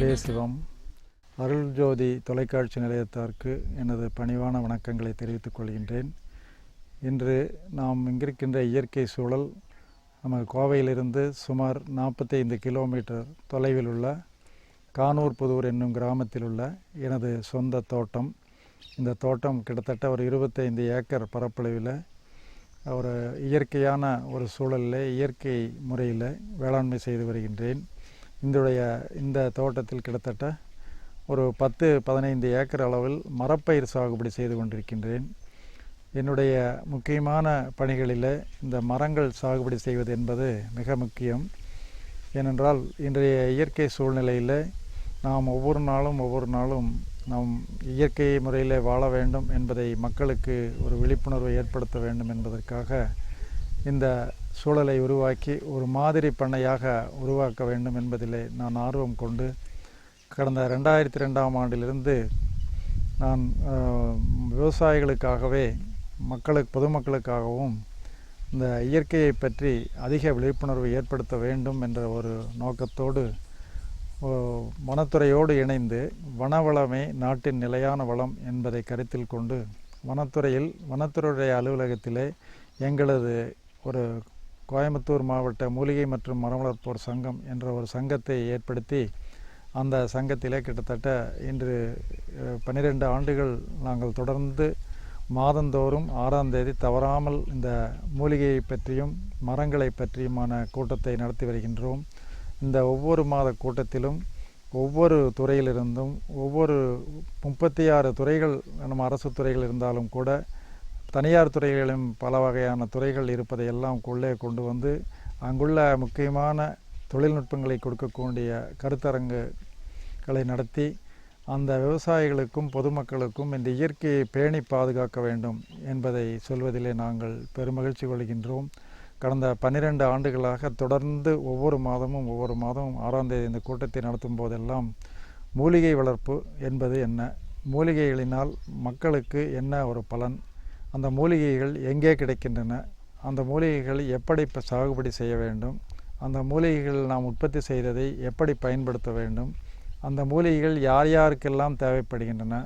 சிவம் அருள்ஜோதி தொலைக்காட்சி நிலையத்தாருக்கு எனது பணிவான வணக்கங்களை தெரிவித்துக் கொள்கின்றேன். இன்று நாம் இங்கிருக்கின்ற இயற்கை சூழல் நம்ம கோவையிலிருந்து சுமார் 45 கிலோமீட்டர் தொலைவில் உள்ள கானூர் புதூர் என்னும் கிராமத்தில் உள்ள எனது சொந்த தோட்டம். இந்த தோட்டம் கிட்டத்தட்ட ஒரு 25 ஏக்கர் பரப்பளவில் ஒரு இயற்கையான ஒரு சூழலில் இயற்கை முறையில் வேளாண்மை செய்து வருகின்றேன். இந்த தோட்டத்தில் கிட்டத்தட்ட ஒரு 10-15 ஏக்கர் அளவில் மரப்பயிர் சாகுபடி செய்து கொண்டிருக்கின்றேன். என்னுடைய முக்கியமான பணிகளில் இந்த மரங்கள் சாகுபடி செய்வது என்பது மிக முக்கியம். ஏனென்றால் இன்றைய இயற்கை சூழ்நிலையில் நாம் ஒவ்வொரு நாளும் நாம் இயற்கை முறையில் வாழ வேண்டும் என்பதை மக்களுக்கு ஒரு விழிப்புணர்வை ஏற்படுத்த வேண்டும் என்பதற்காக இந்த சூழலை உருவாக்கி ஒரு மாதிரி பண்ணையாக உருவாக்க வேண்டும் என்பதிலே நான் ஆர்வம் கொண்டு கடந்த 2002ஆம் ஆண்டிலிருந்து நான் விவசாயிகளுக்காகவே பொதுமக்களுக்காகவும் இந்த இயற்கையை பற்றி அதிக விழிப்புணர்வை ஏற்படுத்த வேண்டும் என்ற ஒரு நோக்கத்தோடு வனத்துறையோடு இணைந்து வனவளமே நாட்டின் நிலையான வளம் என்பதை கருத்தில் கொண்டு வனத்துறையுடைய அலுவலகத்திலே எங்களது ஒரு கோயம்புத்தூர் மாவட்ட மூலிகை மற்றும் மரம் வளர்ப்போர் சங்கம் என்ற ஒரு சங்கத்தை ஏற்படுத்தி அந்த சங்கத்திலே கிட்டத்தட்ட இன்று 12 ஆண்டுகள் நாங்கள் தொடர்ந்து மாதந்தோறும் 6ஆம் தேதி தவறாமல் இந்த மூலிகையை பற்றியும் மரங்களை பற்றியுமான கூட்டத்தை நடத்தி வருகின்றோம். இந்த ஒவ்வொரு மாத கூட்டத்திலும் ஒவ்வொரு துறையிலிருந்தும் 36 துறைகள் நம்ம அரசு துறைகள் இருந்தாலும் கூட தனியார் துறைகளிலும் பல வகையான துறைகள் இருப்பதையெல்லாம் உள்ளே கொண்டு வந்து அங்குள்ள முக்கியமான தொழில்நுட்பங்களை கொடுக்கக்கூடிய கருத்தரங்குகளை நடத்தி அந்த விவசாயிகளுக்கும் பொதுமக்களுக்கும் இந்த இயற்கையை பேணி பாதுகாக்க வேண்டும் என்பதை சொல்வதிலே நாங்கள் பெருமகிழ்ச்சி கொள்கின்றோம். கடந்த 12 ஆண்டுகளாக தொடர்ந்து ஒவ்வொரு மாதமும் 6ஆம் தேதி இந்த கூட்டத்தை நடத்தும் போதெல்லாம் மூலிகை வளர்ப்பு என்பது என்ன, மூலிகைகளினால் மக்களுக்கு என்ன ஒரு பலன், அந்த மூலிகைகள் எங்கே கிடைக்கின்றன, அந்த மூலிகைகள் எப்படி சாகுபடி செய்ய வேண்டும், அந்த மூலிகைகள் நாம் உற்பத்தி செய்ததை எப்படி பயன்படுத்த வேண்டும், அந்த மூலிகைகள் யார் யாருக்கெல்லாம் தேவைப்படுகின்றன,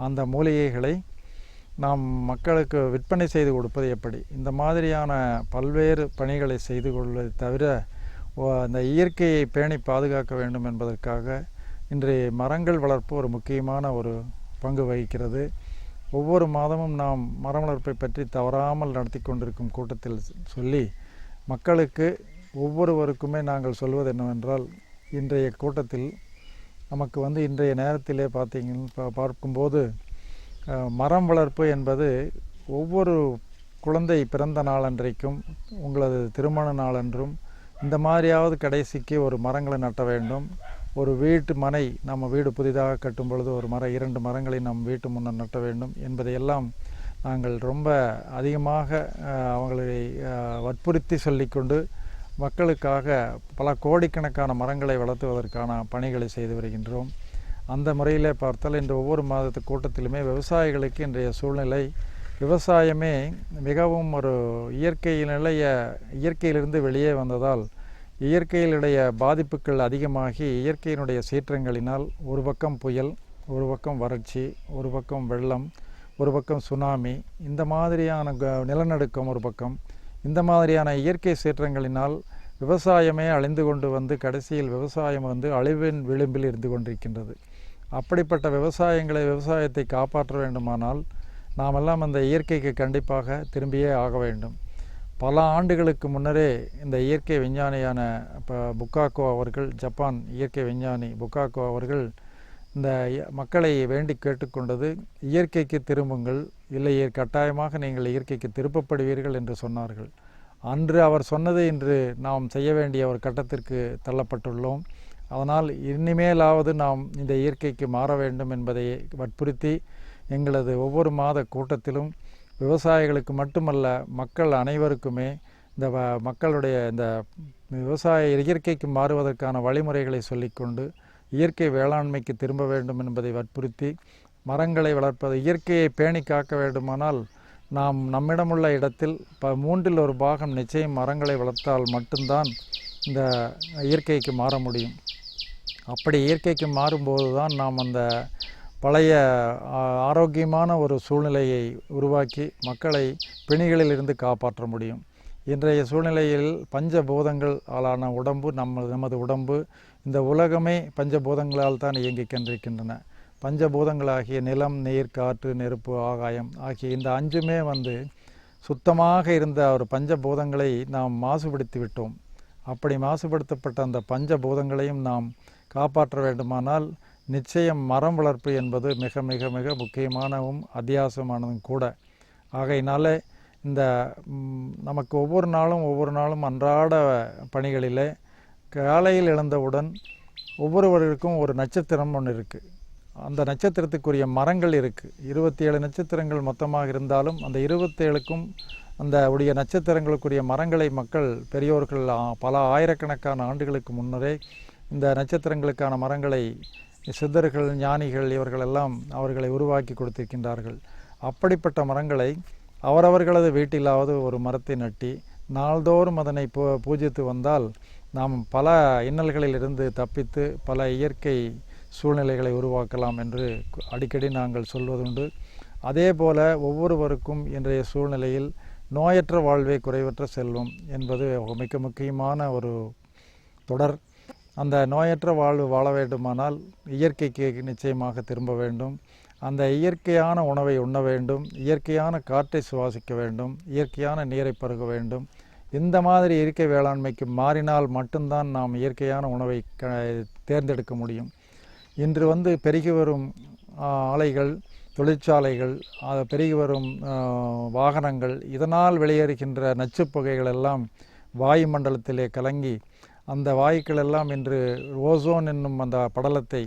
அந்த மூலிகைகளை நாம் மக்களுக்கு விற்பனை செய்து கொடுப்பது எப்படி, இந்த மாதிரியான பல்வேறு பணிகளை செய்து கொள்வதை தவிர அந்த இயற்கையை பேணி பாதுகாக்க வேண்டும் என்பதற்காக இன்றைய மரங்கள் வளர்ப்பு ஒரு முக்கியமான ஒரு பங்கு வகிக்கிறது. ஒவ்வொரு மாதமும் நாம் மரம் வளர்ப்பை பற்றி தவறாமல் நடத்தி கொண்டிருக்கும் கூட்டத்தில் சொல்லி மக்களுக்கு ஒவ்வொருவருக்குமே நாங்கள் சொல்வது என்னவென்றால், இன்றைய கூட்டத்தில் நமக்கு இன்றைய நேரத்திலே பார்க்கும்போது மரம் வளர்ப்பு என்பது ஒவ்வொரு குழந்தை பிறந்த நாளன்றைக்கும் உங்களது திருமண நாளன்றும் இந்த மாதிரியாவது கடைசிக்கு ஒரு மரங்களை நட்ட வேண்டும். ஒரு நம்ம வீடு புதிதாக கட்டும் பொழுது ஒரு 2 மரங்களை நம் வீட்டு முன்னர் நட்ட வேண்டும் என்பதையெல்லாம் நாங்கள் ரொம்ப அதிகமாக அவங்களை வற்புறுத்தி சொல்லிக்கொண்டு மக்களுக்காக பல கோடிக்கணக்கான மரங்களை வளர்த்துவதற்கான பணிகளை செய்து வருகின்றோம். அந்த முறையில் பார்த்தால் இன்று ஒவ்வொரு மாதத்து கூட்டத்திலுமே விவசாயிகளுக்கு இன்றைய சூழ்நிலை விவசாயமே மிகவும் ஒரு இயற்கையிலிருந்து வெளியே வந்ததால் இயற்கையினுடைய பாதிப்புகள் அதிகமாகி இயற்கையினுடைய சீற்றங்களினால் ஒரு பக்கம் புயல், ஒரு பக்கம் வறட்சி, ஒரு பக்கம் வெள்ளம், ஒரு பக்கம் சுனாமி, இந்த மாதிரியான நிலநடுக்கம் ஒரு பக்கம், இந்த மாதிரியான இயற்கை சீற்றங்களினால் விவசாயமே அழிந்து கொண்டு கடைசியில் விவசாயம் அழிவின் விளிம்பில் இருந்து கொண்டிருக்கின்றது. அப்படிப்பட்ட விவசாயத்தை காப்பாற்ற வேண்டுமானால் நாமெல்லாம் அந்த இயற்கைக்கு கண்டிப்பாக திரும்பியே ஆக வேண்டும். பல ஆண்டுகளுக்கு முன்னரே இந்த இயற்கை விஞ்ஞானியான புக்காக்கோ அவர்கள், ஜப்பான் இயற்கை விஞ்ஞானி புக்காக்கோ அவர்கள் இந்த மக்களை வேண்டி கேட்டுக்கொண்டது, இயற்கைக்கு திரும்புங்கள், இல்லையே கட்டாயமாக நீங்கள் இயற்கைக்கு திருப்பப்படுவீர்கள் என்று சொன்னார்கள். அன்று அவர் சொன்னது இன்று நாம் செய்ய வேண்டிய ஒரு கட்டத்திற்கு தள்ளப்பட்டுள்ளோம். அதனால் இனிமேலாவது நாம் இந்த இயற்கைக்கு மாற வேண்டும் என்பதை வற்புறுத்தி எங்களது ஒவ்வொரு மாத கூட்டத்திலும் விவசாயிகளுக்கு மட்டுமல்ல மக்கள் அனைவருக்குமே இந்த மக்களுடைய இந்த இயற்கைக்கு மாறுவதற்கான வழிமுறைகளை சொல்லிக்கொண்டு இயற்கை வேளாண்மைக்கு திரும்ப வேண்டும் என்பதை வற்புறுத்தி மரங்களை வளர்ப்பது, இயற்கையை பேணி காக்க வேண்டுமானால் நாம் நம்மிடமுள்ள இடத்தில் 3இல் 1 பாகம் நிச்சயம் மரங்களை வளர்த்தால் மட்டும்தான் இந்த இயற்கைக்கு மாற முடியும். அப்படி இயற்கைக்கு மாறும்போது தான் நாம் அந்த பழைய ஆரோக்கியமான ஒரு சூழ்நிலையை உருவாக்கி மக்களை பிணிகளிலிருந்து காப்பாற்ற முடியும். இன்றைய சூழ்நிலையில் பஞ்சபூதங்கள் ஆளான உடம்பு நமது உடம்பு, இந்த உலகமே பஞ்சபூதங்களால் தான் இயங்கிக் கொண்டிருக்கின்றன. பஞ்சபூதங்களாகிய நிலம், நீர், காற்று, நெருப்பு, ஆகாயம் ஆகிய இந்த அஞ்சுமே சுத்தமாக இருந்த ஒரு பஞ்சபூதங்களை நாம் மாசுபடுத்தி விட்டோம். அப்படி மாசுபடுத்தப்பட்ட அந்த பஞ்சபூதங்களையும் நாம் காப்பாற்ற வேண்டுமானால் நிச்சயம் மரம் வளர்ப்பு என்பது மிக மிக மிக முக்கியமானவும் அத்தியாவசியமானதும் கூட. ஆகையினால இந்த நமக்கு ஒவ்வொரு நாளும் அன்றாட பணிகளிலே காலையில் எழுந்தவுடன் ஒவ்வொருவருக்கும் ஒரு நட்சத்திரம் ஒன்று இருக்குது. அந்த நட்சத்திரத்துக்குரிய மரங்கள் இருக்குது. 27 நட்சத்திரங்கள் மொத்தமாக இருந்தாலும் அந்த 27க்கும் அந்த உடைய நட்சத்திரங்களுக்குரிய மரங்களை மக்கள் பெரியோர்கள் பல ஆயிரக்கணக்கான ஆண்டுகளுக்கு முன்னரே இந்த நட்சத்திரங்களுக்கான மரங்களை சித்தர்கள், ஞானிகள் இவர்களெல்லாம் அவர்களை உருவாக்கி கொடுத்திருக்கின்றார்கள். அப்படிப்பட்ட மரங்களை அவரவர்களது வீட்டிலாவது ஒரு மரத்தை நட்டி நாள்தோறும் அதனை பூஜித்து வந்தால் நாம் பல இன்னல்களிலிருந்து தப்பித்து பல இயற்கை சூழ்நிலைகளை உருவாக்கலாம் என்று அடிக்கடி நாங்கள் சொல்வதுண்டு. அதே போல ஒவ்வொருவருக்கும் இன்றைய சூழ்நிலையில் நோயற்ற வாழ்வே குறைவற்ற செல்வம் என்பது மிக முக்கியமான ஒரு தொடர். அந்த நோயற்ற வாழ்வு வாழ வேண்டுமானால் இயற்கைக்கு நிச்சயமாக திரும்ப வேண்டும். அந்த இயற்கையான உணவை உண்ண வேண்டும், இயற்கையான காற்றை சுவாசிக்க வேண்டும், இயற்கையான நீரை பருக வேண்டும். இந்த மாதிரி இயற்கை வேளாண்மைக்கு மாறினால் மட்டும்தான் நாம் இயற்கையான உணவை தேர்ந்தெடுக்க முடியும். இன்று பெருகி வரும் ஆலைகள், தொழிற்சாலைகள், பெருகி வரும் வாகனங்கள், இதனால் வெளியேறுகின்ற நச்சுப்புகைகள் எல்லாம் வாயுமண்டலத்திலே கலங்கி அந்த வாயுக்கள் எல்லாம் இன்று ஓசோன் என்னும் அந்த படலத்தை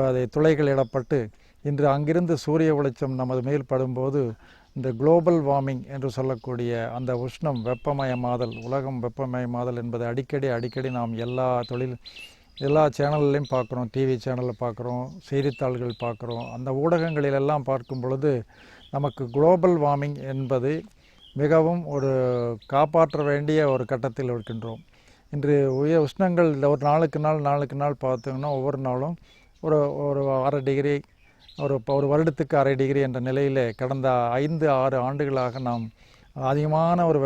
அதை துளைகள் இடப்பட்டு இன்று அங்கிருந்து சூரிய வெளிச்சம் நமது மேல் படும்போது இந்த குளோபல் வார்மிங் என்று சொல்லக்கூடிய அந்த உஷ்ணம், வெப்பமயமாதல், உலகம் வெப்பமயமாதல் என்பதை அடிக்கடி நாம் எல்லா சேனல்லையும் பார்க்குறோம். டிவி சேனலில் பார்க்குறோம், செய்தித்தாள்கள் பார்க்குறோம். அந்த ஊடகங்களிலெல்லாம் பார்க்கும் பொழுது நமக்கு குளோபல் வார்மிங் என்பது மிகவும் ஒரு காப்பாற்ற வேண்டிய ஒரு கட்டத்தில் இருக்கின்றோம். இன்று உஷ்ணங்கள் ஒரு நாளுக்கு நாள் பார்த்தோம்னா ஒவ்வொரு நாளும் ஒரு 1/2 டிகிரி, ஒரு வருடத்துக்கு 1/2 டிகிரி என்ற நிலையில் கடந்த 5-6 ஆண்டுகளாக நாம் அதிகமான ஒரு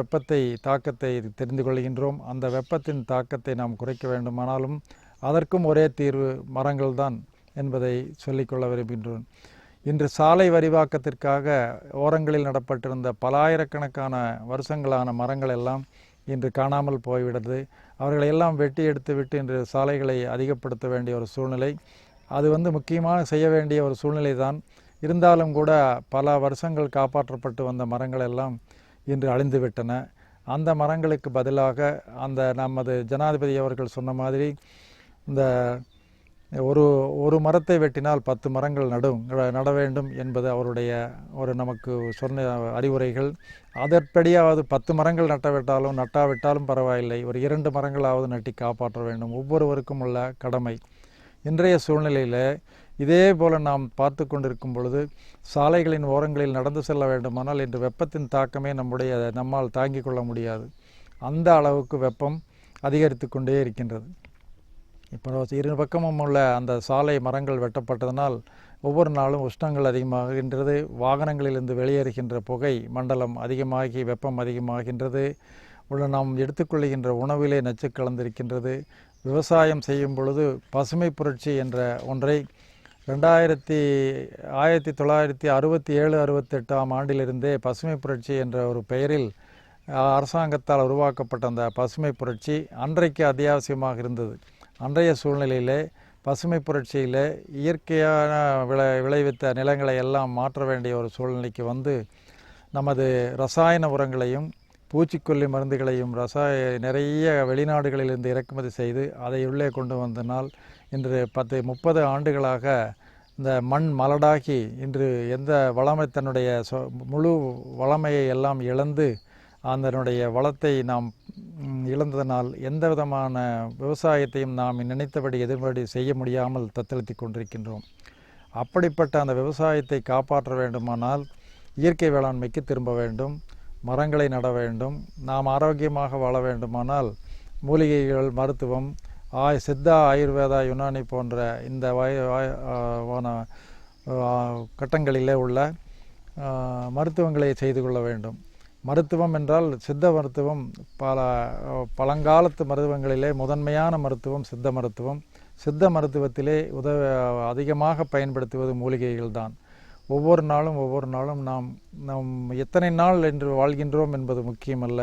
தாக்கத்தை தெரிந்து கொள்கின்றோம். அந்த வெப்பத்தின் தாக்கத்தை நாம் குறைக்க வேண்டுமானாலும் அதற்கும் ஒரே தீர்வு மரங்கள் தான் என்பதை சொல்லிக்கொள்ள விரும்புகின்றோம். இன்று சாலை விரிவாக்கத்திற்காக ஓரங்களில் நடப்பட்டிருந்த பல ஆயிரக்கணக்கான வருஷங்களான மரங்கள் எல்லாம் இன்று காணாமல் போய்விடுது. அவர்களையெல்லாம் வெட்டி எடுத்து விட்டு இன்று சாலைகளை அதிகப்படுத்த வேண்டிய ஒரு சூழ்நிலை. அது முக்கியமாக செய்ய வேண்டிய ஒரு சூழ்நிலை தான். இருந்தாலும் கூட பல வருஷங்கள் காப்பாற்றப்பட்டு வந்த மரங்கள் எல்லாம் இன்று அழிந்துவிட்டன. அந்த மரங்களுக்கு பதிலாக நமது ஜனாதிபதி அவர்கள் சொன்ன மாதிரி இந்த ஒரு மரத்தை வெட்டினால் 10 மரங்கள் நட வேண்டும் என்பது அவருடைய நமக்கு சொன்ன அறிவுரைகள். அதற்படியாவது 10 மரங்கள் நட்டாவிட்டாலும் பரவாயில்லை, ஒரு 2 மரங்களாவது நட்டி காப்பாற்ற வேண்டும், ஒவ்வொருவருக்கும் உள்ள கடமை. இன்றைய சூழ்நிலையில் இதே போல் நாம் பார்த்து கொண்டிருக்கும் பொழுது சாலைகளின் ஓரங்களில் நடந்து செல்ல வேண்டுமானால் இன்று வெப்பத்தின் தாக்கமே நம்மால் தாங்கிக் கொள்ள முடியாது. அந்த அளவுக்கு வெப்பம் அதிகரித்து கொண்டே இருக்கின்றது. இப்போ 2 பக்கமும் உள்ள அந்த சாலை மரங்கள் வெட்டப்பட்டதனால் ஒவ்வொரு நாளும் உஷ்ணங்கள் அதிகமாகின்றது. வாகனங்களிலிருந்து வெளியேறுகின்ற புகை மண்டலம் அதிகமாகி வெப்பம் அதிகமாகின்றது. நாம் எடுத்துக்கொள்கின்ற உணவிலே நச்சு கலந்திருக்கின்றது. விவசாயம் செய்யும் பொழுது பசுமை புரட்சி என்ற ஒன்றை 1967-68 ஆண்டிலிருந்தே பசுமை புரட்சி என்ற ஒரு பெயரில் அரசாங்கத்தால் உருவாக்கப்பட்ட அந்த பசுமை புரட்சி அன்றைக்கு அத்தியாவசியமாக இருந்தது. அன்றைய சூழ்நிலையிலே பசுமை புரட்சியில் இயற்கையான விளைவித்த நிலங்களை எல்லாம் மாற்ற வேண்டிய ஒரு சூழ்நிலைக்கு நமது ரசாயன உரங்களையும் பூச்சிக்கொல்லி மருந்துகளையும் நிறைய வெளிநாடுகளிலிருந்து இறக்குமதி செய்து அதை உள்ளே கொண்டு வந்தனால் இன்று 10-30 ஆண்டுகளாக இந்த மண் மலடாகி இன்று எந்த வளமை தன்னுடைய முழு வளமையை எல்லாம் இழந்து அதனுடைய வளத்தை நாம் இழந்ததனால் எந்த விதமான விவசாயத்தையும் நாம் நினைத்தபடி எதிர்படி செய்ய முடியாமல் தத்தளித்து கொண்டிருக்கின்றோம். அப்படிப்பட்ட அந்த விவசாயத்தை காப்பாற்ற வேண்டுமானால் இயற்கை வேளாண்மைக்கு திரும்ப வேண்டும், மரங்களை நட வேண்டும். நாம் ஆரோக்கியமாக வாழ வேண்டுமானால் மூலிகைகள், மருத்துவம், சித்தா, ஆயுர்வேதா, யுனானி போன்ற இந்த கட்டங்களிலே உள்ள மருத்துவங்களை செய்து கொள்ள வேண்டும். மருத்துவம் என்றால் சித்த மருத்துவம் பழங்காலத்து மருத்துவங்களிலே முதன்மையான மருத்துவம் சித்த மருத்துவம். சித்த மருத்துவத்திலே அதிகமாக பயன்படுத்துவது மூலிகைகள் தான். ஒவ்வொரு நாளும் நாம் எத்தனை நாள் என்று வாழ்கின்றோம் என்பது முக்கியமல்ல,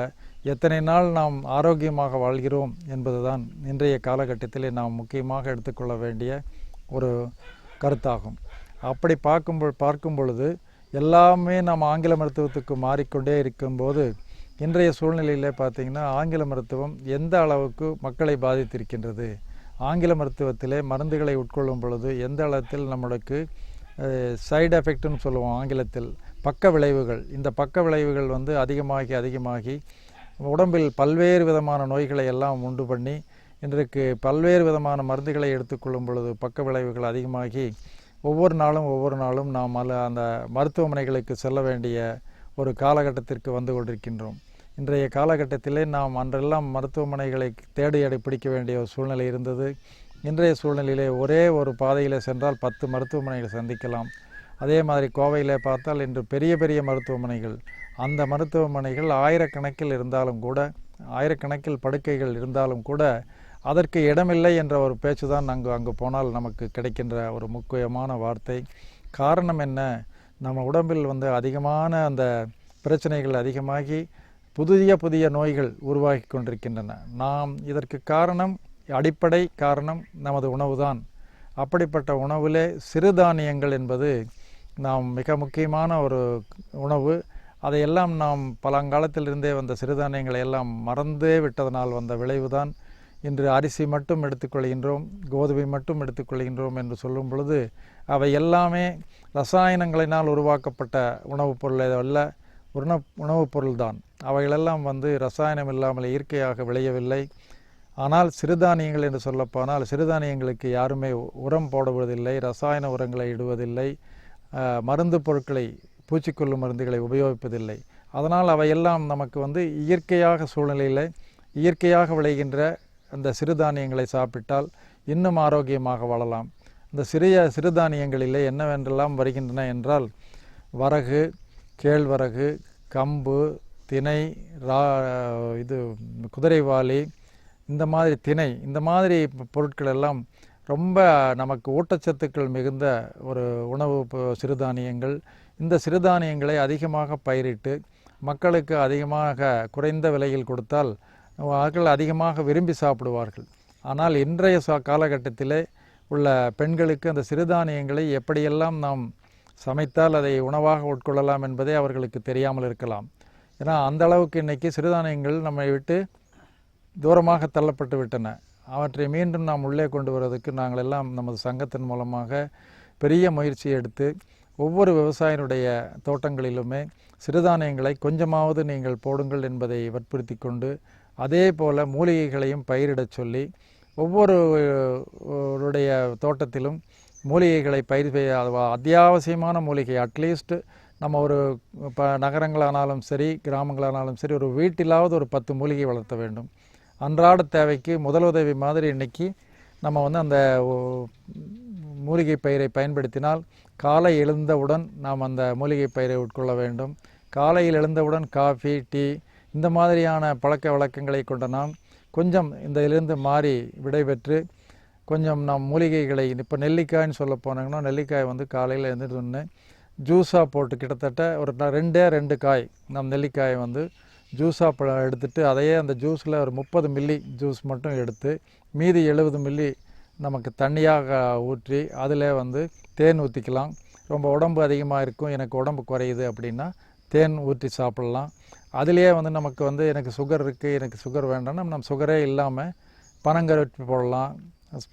எத்தனை நாள் நாம் ஆரோக்கியமாக வாழ்கிறோம் என்பதுதான் இன்றைய காலகட்டத்திலே நாம் முக்கியமாக எடுத்துக்கொள்ள வேண்டிய ஒரு கருத்தாகும். அப்படி பார்க்கும் பொழுது எல்லாமே நாம் ஆங்கில மருத்துவத்துக்கு மாறிக்கொண்டே இருக்கும்போது இன்றைய சூழ்நிலையில் பார்த்திங்கன்னா ஆங்கில மருத்துவம் எந்த அளவுக்கு மக்களை பாதித்திருக்கின்றது, ஆங்கில மருத்துவத்திலே மருந்துகளை உட்கொள்ளும் பொழுது எந்த அளவில் நம்மளுக்கு சைடு எஃபெக்ட்னு சொல்லுவோம் ஆங்கிலத்தில், பக்க விளைவுகள், இந்த பக்க விளைவுகள் அதிகமாகி உடம்பில் பல்வேறு விதமான நோய்களை எல்லாம் உண்டு பண்ணி இன்றைக்கு பல்வேறு விதமான மருந்துகளை எடுத்துக்கொள்ளும் பொழுது பக்க விளைவுகள் அதிகமாகி ஒவ்வொரு நாளும் நாம் அந்த மருத்துவமனைகளுக்கு செல்ல வேண்டிய ஒரு காலகட்டத்திற்கு வந்து கொண்டிருக்கின்றோம். இன்றைய காலகட்டத்திலே நாம் அன்றெல்லாம் மருத்துவமனைகளை தேடி பிடிக்க வேண்டிய ஒரு சூழ்நிலை இருந்தது. இன்றைய சூழ்நிலையிலே ஒரே ஒரு பாதையில் சென்றால் 10 மருத்துவமனைகளை சந்திக்கலாம். அதே மாதிரி கோவையில் பார்த்தால் இன்று பெரிய பெரிய மருத்துவமனைகள், அந்த மருத்துவமனைகள் ஆயிரக்கணக்கில் இருந்தாலும் கூட, ஆயிரக்கணக்கில் படுக்கைகள் இருந்தாலும் கூட அதற்கு இடமில்லை என்ற ஒரு பேச்சு தான் அங்கு போனால் நமக்கு கிடைக்கின்ற ஒரு முக்கியமான வார்த்தை. காரணம் என்ன? நம்ம உடம்பில் அதிகமான அந்த பிரச்சனைகள் அதிகமாகி புதிய நோய்கள் உருவாகி கொண்டிருக்கின்றன. நாம் இதற்கு அடிப்படை காரணம் நமது உணவு தான். அப்படிப்பட்ட உணவிலே சிறுதானியங்கள் என்பது நாம் மிக முக்கியமான ஒரு உணவு. அதையெல்லாம் நாம் பழங்காலத்திலிருந்தே வந்த சிறுதானியங்களை எல்லாம் மறந்தே விட்டதனால் வந்த விளைவுதான் இன்று அரிசி மட்டும் எடுத்துக்கொள்கின்றோம், கோதுமை மட்டும் எடுத்துக்கொள்கின்றோம் என்று சொல்லும் பொழுது அவை எல்லாமே ரசாயனங்களினால் உருவாக்கப்பட்ட உணவுப் பொருள் அல்ல, உணவுப் பொருள்தான். அவைகளெல்லாம் ரசாயனம் இல்லாமல் இயற்கையாக விளையவில்லை. ஆனால் சிறுதானியங்கள் என்று சொல்லப்போனால் சிறுதானியங்களுக்கு யாருமே உரம் போடுவதில்லை, ரசாயன உரங்களை இடுவதில்லை, மருந்து பொருட்களை, பூச்சிக்கொல்லும் மருந்துகளை உபயோகிப்பதில்லை. அதனால் அவையெல்லாம் நமக்கு இயற்கையாக சூழ்நிலையில் இயற்கையாக விளைகின்ற அந்த சிறுதானியங்களை சாப்பிட்டால் இன்னும் ஆரோக்கியமாக வாழலாம். இந்த சிறுதானியங்களிலே என்னவென்றெல்லாம் வருகின்றன என்றால் வரகு, கேழ்வரகு, கம்பு, திணை, குதிரைவாலி, இந்த மாதிரி திணை, இந்த மாதிரி பொருட்கள் எல்லாம் ரொம்ப நமக்கு ஊட்டச்சத்துக்கள் மிகுந்த ஒரு உணவு சிறுதானியங்கள். இந்த சிறுதானியங்களை அதிகமாக பயிரிட்டு மக்களுக்கு அதிகமாக குறைந்த விலையில் கொடுத்தால் அவர்கள் அதிகமாக விரும்பி சாப்பிடுவார்கள். ஆனால் இன்றைய காலகட்டத்திலே உள்ள பெண்களுக்கு அந்த சிறுதானியங்களை எப்படியெல்லாம் நாம் சமைத்தால் அதை உணவாக உட்கொள்ளலாம் என்பதே அவர்களுக்கு தெரியாமல் இருக்கலாம். ஏன்னா அந்த அளவுக்கு இன்றைக்கி சிறுதானியங்கள் நம்மை விட்டு தூரமாக தள்ளப்பட்டு விட்டன. அவற்றை மீண்டும் நாம் உள்ளே கொண்டு வருவதற்கு நாங்கள் எல்லாம் நமது சங்கத்தின் மூலமாக பெரிய முயற்சி எடுத்து ஒவ்வொரு விவசாயினுடைய தோட்டங்களிலுமே சிறுதானியங்களை கொஞ்சமாவது நீங்கள் போடுங்கள் என்பதை வற்புறுத்தி கொண்டு, அதே போல் மூலிகைகளையும் பயிரிடச் சொல்லி ஒவ்வொருடைய தோட்டத்திலும் மூலிகைகளை பயிர் செய்ய அத்தியாவசியமான மூலிகை அட்லீஸ்ட் நம்ம ஒரு நகரங்களானாலும் சரி கிராமங்களானாலும் சரி ஒரு வீட்டிலாவது ஒரு 10 மூலிகை வளர்த்த வேண்டும். அன்றாட தேவைக்கு முதலுதவி மாதிரி இன்றைக்கி நம்ம அந்த மூலிகை பயிரை பயன்படுத்தினால் காலை எழுந்தவுடன் நாம் அந்த மூலிகை பயிரை உட்கொள்ள வேண்டும். காலையில் எழுந்தவுடன் காஃபி, டீ, இந்த மாதிரியான பழக்க வழக்கங்களை கொண்ட நாம் கொஞ்சம் இந்த இதிலிருந்து மாறி விடைபெற்று கொஞ்சம் நாம் மூலிகைகளை, இப்போ நெல்லிக்காய்ன்னு சொல்ல போனாங்கன்னா நெல்லிக்காய் காலையில் எழுந்துட்டு ஜூஸாக போட்டு கிட்டத்தட்ட ஒரு 2 காய் நம் நெல்லிக்காயை ஜூஸாக எடுத்துட்டு அதையே அந்த ஜூஸில் ஒரு 30 மில்லி ஜூஸ் மட்டும் எடுத்து மீதி 70 மில்லி நமக்கு தண்ணியாக ஊற்றி அதில் தேன் ஊற்றிக்கலாம். ரொம்ப உடம்பு அதிகமாக இருக்கும், எனக்கு உடம்பு குறையுது அப்படின்னா தேன் ஊற்றி சாப்பிட்லாம். அதிலேயே நமக்கு எனக்கு சுகர் இருக்குது, எனக்கு சுகர் வேண்டாம்னா நம்ம சுகரே இல்லாமல் பனங்கருப்பி போடலாம்,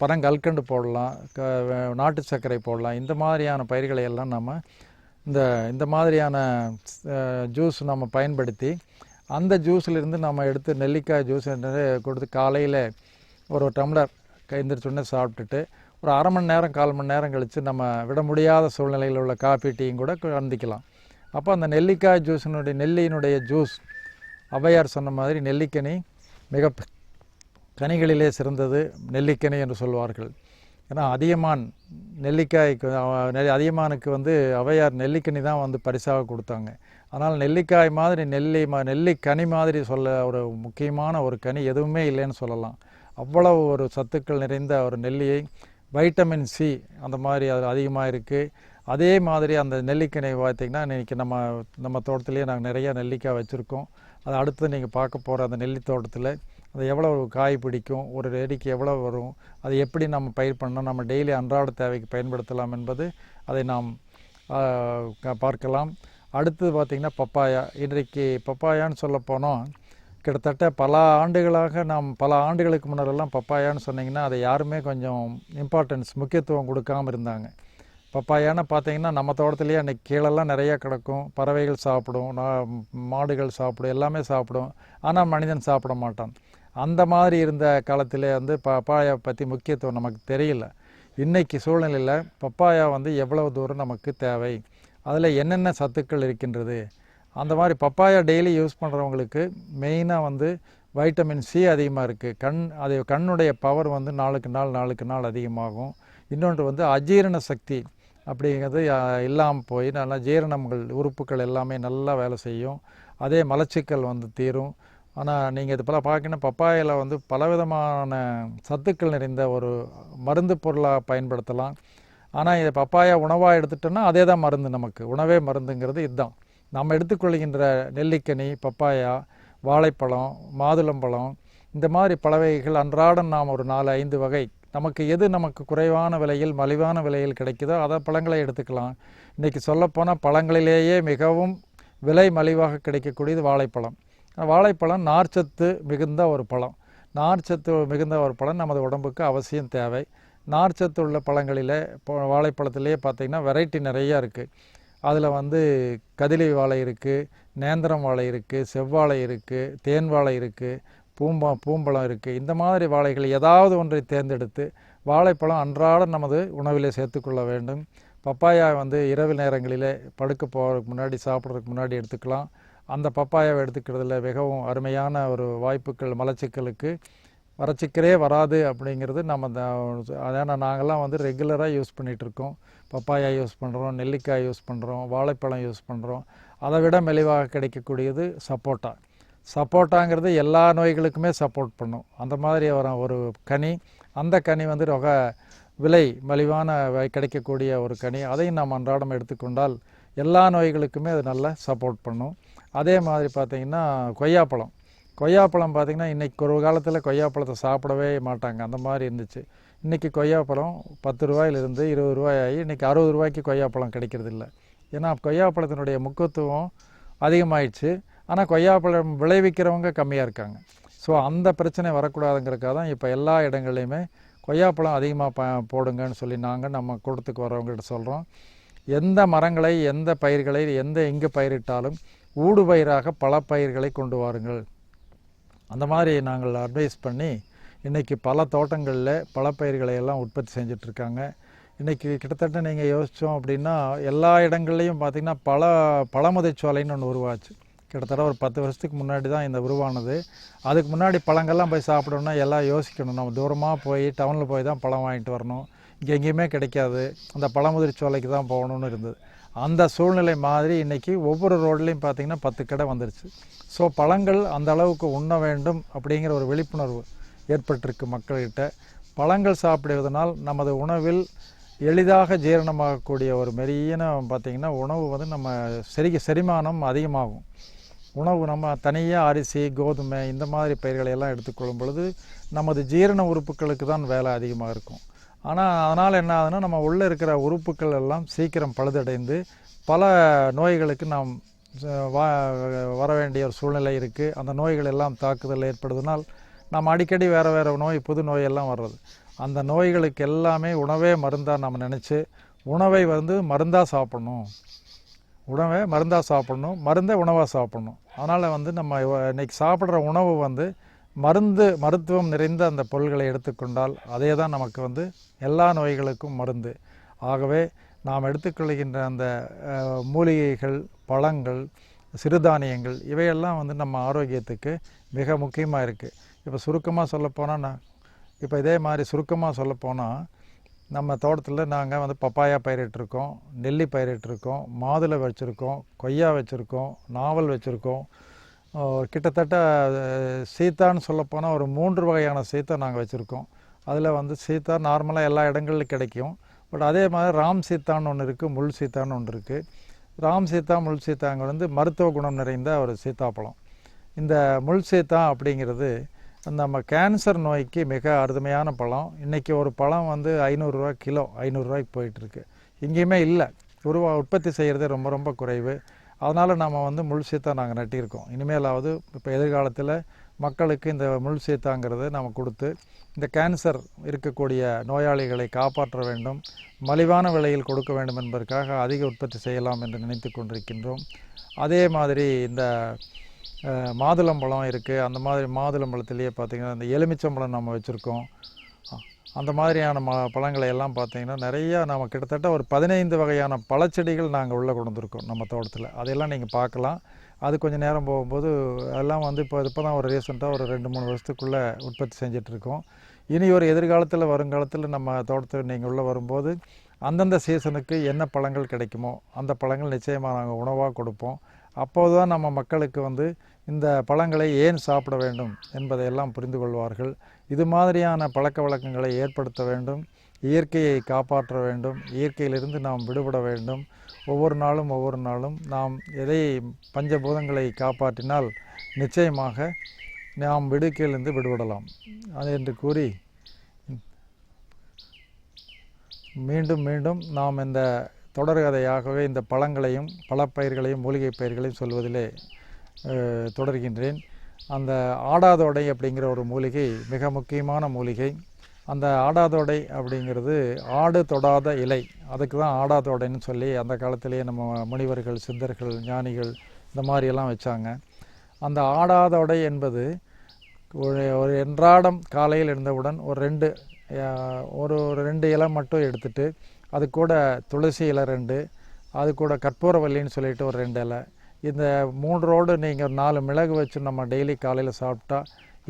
பனங்கல்கண்டு போடலாம், நாட்டு சர்க்கரை போடலாம். இந்த மாதிரியான பயிர்களை எல்லாம் நம்ம இந்த மாதிரியான ஜூஸ் நம்ம பயன்படுத்தி அந்த ஜூஸிலிருந்து நம்ம எடுத்து நெல்லிக்காய் ஜூஸ் கொடுத்து காலையில் ஒரு டம்ளர் எந்திரிச்சோடனே சாப்பிட்டுட்டு ஒரு அரை மணி நேரம் 1/4 மணி நேரம் கழித்து நம்ம விட முடியாத சூழ்நிலையில் உள்ள காஃபி டீயும் கூட அருந்திக்கலாம். அப்போ அந்த நெல்லிக்காய் நெல்லியினுடைய ஜூஸ் ஔவையார் சொன்ன மாதிரி நெல்லிக்கனி கனிகளிலே சிறந்தது நெல்லிக்கனி என்று சொல்வார்கள். ஏன்னா அதியமான் நெல்லிக்காய்க்கு அதியமானுக்கு வந்து ஔவையார் நெல்லிக்கனி தான் வந்து பரிசாக கொடுத்தாங்க. ஆனால் நெல்லிக்காய் மாதிரி நெல்லிக்கனி மாதிரி சொல்ல ஒரு முக்கியமான ஒரு கனி எதுவுமே இல்லைன்னு சொல்லலாம். அவ்வளவு ஒரு சத்துக்கள் நிறைந்த ஒரு நெல்லியை, வைட்டமின் சி அந்த மாதிரி அதில் அதிகமாக இருக்குது. அதே மாதிரி அந்த நெல்லிக்கனி பார்த்திங்கன்னா இன்றைக்கி நம்ம தோட்டத்திலேயே நாங்கள் நிறையா நெல்லிக்காய் வச்சுருக்கோம். அது அடுத்து நீங்கள் பார்க்க போகிற அந்த நெல்லி தோட்டத்தில் அது எவ்வளோ காய் பிடிக்கும், ஒரு செடிக்கு எவ்வளோ வரும், அது எப்படி நம்ம பயிர் பண்ணணும், நம்ம டெய்லி அன்றாட தேவைக்கு பயன்படுத்தலாம் என்பது அதை நாம் பார்க்கலாம். அடுத்தது பார்த்திங்கன்னா பப்பாயா. இன்றைக்கு பப்பாயான்னு சொல்ல போனோம், கிட்டத்தட்ட பல ஆண்டுகளுக்கு முன்னரெல்லாம் பப்பாயான்னு சொன்னிங்கன்னா அதை யாருமே கொஞ்சம் முக்கியத்துவம் கொடுக்காமல் இருந்தாங்க. பப்பாயான்னு பார்த்தீங்கன்னா நம்ம தோட்டத்துலேயே அன்றைக்கி கீழெல்லாம் நிறையா கிடக்கும். பறவைகள் சாப்பிடும், மாடுகள் சாப்பிடும், எல்லாமே சாப்பிடும். ஆனால் மனிதன் சாப்பிட மாட்டான். அந்த மாதிரி இருந்த காலத்தில் வந்து பப்பாயா பற்றி முக்கியத்துவம் நமக்கு தெரியல. இன்றைக்கி சூழ்நிலையில் பப்பாயா வந்து எவ்வளவு தூரம் நமக்கு தேவை, அதில் என்னென்ன சத்துக்கள் இருக்கின்றது, அந்த மாதிரி பப்பாயா டெய்லி யூஸ் பண்ணுறவங்களுக்கு மெயினாக வந்து வைட்டமின் சி அதிகமாக இருக்குது. கண்ணுடைய பவர் வந்து நாளுக்கு நாள் அதிகமாகும். இன்னொன்று வந்து அஜீரண சக்தி அப்படிங்கிறது இல்லாமல் போய் நல்லா ஜீரணங்கள் உறுப்புகள் எல்லாமே நல்லா வேலை செய்யும். அதே மலச்சிக்கல் வந்து தீரும். ஆனால் நீங்கள் இது போல் பார்க்கணும், பப்பாயில் வந்து பலவிதமான சத்துக்கள் நிறைந்த ஒரு மருந்து பொருளாக பயன்படுத்தலாம். ஆனால் இதை பப்பாயா உணவாக எடுத்துட்டோன்னா அதே தான் மருந்து. நமக்கு உணவே மருந்துங்கிறது இதுதான். நம்ம எடுத்துக்கொள்கின்ற நெல்லிக்கனி, பப்பாயா, வாழைப்பழம், மாதுளம்பழம், இந்த மாதிரி பழவகைகள் அன்றாடம் நாம் ஒரு 4-5 வகை நமக்கு குறைவான விலையில் மலிவான விலையில் கிடைக்குதோ அதை பழங்களை எடுத்துக்கலாம். இன்றைக்கி சொல்லப்போனால் பழங்களிலேயே மிகவும் விலை மலிவாக கிடைக்கக்கூடியது வாழைப்பழம். வாழைப்பழம் நார்ச்சத்து மிகுந்த ஒரு பழம். நமது உடம்புக்கு அவசியம் தேவை. நார்ச்சத்து உள்ள பழங்களில் வாழைப்பழத்திலே பார்த்திங்கன்னா வெரைட்டி நிறையா இருக்குது. அதில் வந்து கதிலி வாழை இருக்குது, நேந்திரம் வாழை இருக்குது, செவ்வாழை இருக்குது, தேன் வாழை இருக்குது, பூம்பழம் இருக்குது. இந்த மாதிரி வாழைகள் ஏதாவது ஒன்றை தேர்ந்தெடுத்து வாழைப்பழம் அன்றாடம் நமது உணவிலே சேர்த்துக்கொள்ள வேண்டும். பப்பாயா வந்து இரவு நேரங்களிலே படுக்க போகிறதுக்கு முன்னாடி, சாப்பிட்றதுக்கு முன்னாடி எடுத்துக்கலாம். அந்த பப்பாயாவை எடுத்துக்கிறதுல மிகவும் அருமையான ஒரு வாய்ப்புகள். மலச்சிக்கலுக்கு வரச்சிக்கலே வராது அப்படிங்கிறது அதான் நாங்கள்லாம் வந்து ரெகுலராக யூஸ் பண்ணிகிட்ருக்கோம். பப்பாயா யூஸ் பண்ணுறோம், நெல்லிக்காய் யூஸ் பண்ணுறோம், வாழைப்பழம் யூஸ் பண்ணுறோம். அதை விட மலிவாக கிடைக்கக்கூடியது சப்போட்டாங்கிறது எல்லா நோய்களுக்குமே சப்போர்ட் பண்ணும். அந்த மாதிரி ஒரு கனி. அந்த கனி வந்து ரொம்ப விலை மலிவான கிடைக்கக்கூடிய ஒரு கனி. அதையும் நாம் அன்றாடம் எடுத்துக்கொண்டால் எல்லா நோய்களுக்குமே அது நல்லா சப்போர்ட் பண்ணும். அதே மாதிரி பார்த்திங்கன்னா கொய்யாப்பழம் பார்த்திங்கன்னா இன்றைக்கி ஒரு காலத்தில் கொய்யாப்பழத்தை சாப்பிடவே மாட்டாங்க, அந்த மாதிரி இருந்துச்சு. இன்றைக்கி கொய்யாப்பழம் 10 ரூபாயிலிருந்து 20 ரூபாய் ஆகி இன்றைக்கி 60 ரூபாய்க்கு கொய்யாப்பழம் கிடைக்கிறது இல்லை. ஏன்னா கொய்யாப்பழத்தினுடைய முக்கியத்துவம் அதிகமாகிடுச்சு. ஆனால் கொய்யாப்பழம் விளைவிக்கிறவங்க கம்மியாக இருக்காங்க. ஸோ அந்த பிரச்சனை வரக்கூடாதுங்கிறதுக்காக தான் இப்போ எல்லா இடங்கள்லையுமே கொய்யாப்பழம் அதிகமாக போடுங்கன்னு சொல்லி நம்ம கூட்டத்துக்கு வரவங்ககிட்ட சொல்கிறோம். எந்த மரங்களை, எந்த பயிர்களை, எங்கே பயிரிட்டாலும் ஊடுபயிராக பல பயிர்களை கொண்டு வாருங்கள். அந்த மாதிரி நாங்கள் அட்வைஸ் பண்ணி இன்றைக்கி பல தோட்டங்களில் பல பயிர்களை எல்லாம் உற்பத்தி செஞ்சிட்ருக்காங்க. இன்றைக்கி கிட்டத்தட்ட நீங்கள் யோசித்தோம் அப்படின்னா எல்லா இடங்கள்லையும் பார்த்திங்கன்னா பழமுதிர்ச்சோலைன்னு ஒன்று உருவாச்சு. கிட்டத்தட்ட ஒரு 10 வருஷத்துக்கு முன்னாடி தான் இந்த உருவானது. அதுக்கு முன்னாடி பழங்கள்லாம் போய் சாப்பிடணுன்னா எல்லாம் யோசிக்கணும், நம்ம தூரமாக போய் டவுனில் போய் தான் பழம் வாங்கிட்டு வரணும், இங்கே எங்கேயுமே கிடைக்காது, அந்த பழமுதிர்ச்சோலைக்கு தான் போகணுன்னு இருந்தது. அந்த சூழ்நிலை மாதிரி இன்றைக்கி ஒவ்வொரு ரோட்லேயும் பார்த்திங்கன்னா 10 கடை வந்துருச்சு. ஸோ பழங்கள் அந்த அளவுக்கு உண்ண வேண்டும் அப்படிங்கிற ஒரு விழிப்புணர்வு ஏற்பட்டிருக்கு மக்கள்கிட்ட. பழங்கள் சாப்பிடுவதனால் நமது உணவில் எளிதாக ஜீரணமாகக்கூடிய ஒரு மெரியன பார்த்திங்கன்னா உணவு வந்து நம்ம செரிமானம் அதிகமாகும். உணவு நம்ம தனியாக அரிசி, கோதுமை இந்த மாதிரி பயிர்களையெல்லாம் எடுத்துக்கொள்ளும் பொழுது நமது ஜீரண உறுப்புகளுக்கு தான் வேலை அதிகமாக இருக்கும். ஆனால் அதனால் என்ன ஆகுதுன்னா நம்ம உள்ளே இருக்கிற உறுப்புகள் எல்லாம் சீக்கிரம் பழுதடைந்து பல நோய்களுக்கு நாம் வர வேண்டிய ஒரு சூழ்நிலை இருக்குது. அந்த நோய்கள் எல்லாம் தாக்குதல் ஏற்படுவதனால் நாம் அடிக்கடி வேறு புது நோயெல்லாம் வர்றது. அந்த நோய்களுக்கு எல்லாமே உணவே மருந்தாக நம்ம நினச்சி உணவை வந்து மருந்தாக சாப்பிட்ணும், மருந்தை உணவாக சாப்பிட்ணும். அதனால் வந்து நம்ம இன்றைக்கி சாப்பிட்ற உணவு வந்து மருத்துவம் நிறைந்த அந்த பொருள்களை எடுத்துக்கொண்டால் அதே தான் நமக்கு வந்து எல்லா நோய்களுக்கும் மருந்து. ஆகவே நாம் எடுத்துக்கொள்கின்ற அந்த மூலிகைகள், பழங்கள், சிறுதானியங்கள் இவையெல்லாம் வந்து நம்ம ஆரோக்கியத்துக்கு மிக முக்கியமாக இருக்குது. இப்போ சுருக்கமாக சொல்லப்போனால் இப்போ இதே மாதிரி சுருக்கமாக சொல்லப்போனால் நம்ம தோட்டத்தில் நாங்கள் வந்து பப்பாயா பயிரிட்டிருக்கோம், நெல்லி பயிரிட்டிருக்கோம், மாதுளை வச்சுருக்கோம், கொய்யா வச்சுருக்கோம், நாவல் வச்சுருக்கோம். கிட்டத்தட்ட சீத்தான்னு சொல்லப்போனால் ஒரு 3 வகையான சீத்தா நாங்கள் வச்சுருக்கோம். அதில் வந்து சீத்தா நார்மலாக எல்லா இடங்களிலும் கிடைக்கும். பட் அதே மாதிரி ராம் சீத்தான்னு ஒன்று இருக்குது, முள் சீத்தான்னு ஒன்று இருக்குது. ராம் சீத்தா, முள் சீத்தாங்க வந்து மருத்துவ குணம் நிறைந்த ஒரு சீத்தாப்பழம். இந்த முள் சீத்தா அப்படிங்கிறது நம்ம கேன்சர் நோய்க்கு மிக அருமையான பழம். இன்றைக்கி ஒரு பழம் வந்து 500 ரூபா கிலோ, 500 ரூபாய்க்கு போயிட்டுருக்கு. எங்கேயுமே இல்லை, உற்பத்தி செய்கிறது ரொம்ப ரொம்ப குறைவு. அதனால் நம்ம வந்து முள் சீத்தா நாங்கள் நட்டியிருக்கோம். இனிமேலாவது இப்போ எதிர்காலத்தில் மக்களுக்கு இந்த முள் சீத்தாங்கிறத நம்ம கொடுத்து இந்த கேன்சர் இருக்கக்கூடிய நோயாளிகளை காப்பாற்ற வேண்டும், மலிவான விலையில் கொடுக்க வேண்டும் என்பதற்காக அதிக உற்பத்தி செய்யலாம் என்று நினைத்து கொண்டிருக்கின்றோம். அதே மாதிரி இந்த மாதுளம்பழம் இருக்குது. அந்த மாதிரி மாதுளம்பழத்துலேயே பார்த்திங்கன்னா இந்த எலுமிச்சம்பழம் நம்ம வச்சுருக்கோம். அந்த மாதிரியான பழங்களை எல்லாம் பார்த்திங்கன்னா நிறையா நம்ம கிட்டத்தட்ட ஒரு 15 வகையான பழச்செடிகள் நாங்கள் உள்ளே கொண்டு வந்திருக்கோம் நம்ம தோட்டத்தில். அதையெல்லாம் நீங்கள் பார்க்கலாம். அது கொஞ்சம் நேரம் போகும்போது எல்லாம் வந்து இப்போ தான் ஒரு ரீசெண்டாக ஒரு 2-3 வருஷத்துக்குள்ளே உற்பத்தி செஞ்சிட்ருக்கோம். இனி ஒரு எதிர்காலத்தில் வருங்காலத்தில் நம்ம தோட்டத்தில் நீங்கள் உள்ளே வரும்போது அந்தந்த சீசனுக்கு என்ன பழங்கள் கிடைக்குமோ அந்த பழங்கள் நிச்சயமாக நாங்கள் உணவாக கொடுப்போம். அப்போது தான் நம்ம மக்களுக்கு வந்து இந்த பழங்களை ஏன் சாப்பிட வேண்டும் என்பதையெல்லாம் புரிந்து கொள்வார்கள். இது மாதிரியான பழக்க வழக்கங்களை ஏற்படுத்த வேண்டும், இயற்கையை காப்பாற்ற வேண்டும், இயற்கையிலிருந்து நாம் விடுபட வேண்டும். ஒவ்வொரு நாளும் நாம் எதை பஞ்சபூதங்களை காப்பாற்றினால் நிச்சயமாக நாம் விடுக்கையிலிருந்து விடுபடலாம். அது என்று கூறி மீண்டும் நாம் இந்த தொடர்கதையாகவே இந்த பழங்களையும் பழப்பயிர்களையும் மூலிகை பயிர்களையும் சொல்வதிலே தொடர்கின்றேன். அந்த ஆடாதோடை அப்படிங்கிற ஒரு மூலிகை மிக முக்கியமான மூலிகை. அந்த ஆடாதோடை அப்படிங்கிறது ஆடு தொடாத இலை, அதுக்கு தான் ஆடாதோடைன்னு சொல்லி அந்த காலத்திலேயே நம்ம முனிவர்கள், சித்தர்கள், ஞானிகள் இந்த மாதிரியெல்லாம் வச்சாங்க. அந்த ஆடாதோடை என்பது ஒரு அன்றாடம் காலையில் எழுந்தவுடன் ஒரு 2 இலை மட்டும் எடுத்துட்டு அது கூட துளசி இலை 2, அது கூட கற்பூரவல்லின்னு சொல்லிட்டு ஒரு 2 இலை, இந்த 3ோடு நீங்கள் 4 மிளகு வச்சு நம்ம டெய்லி காலையில் சாப்பிட்டா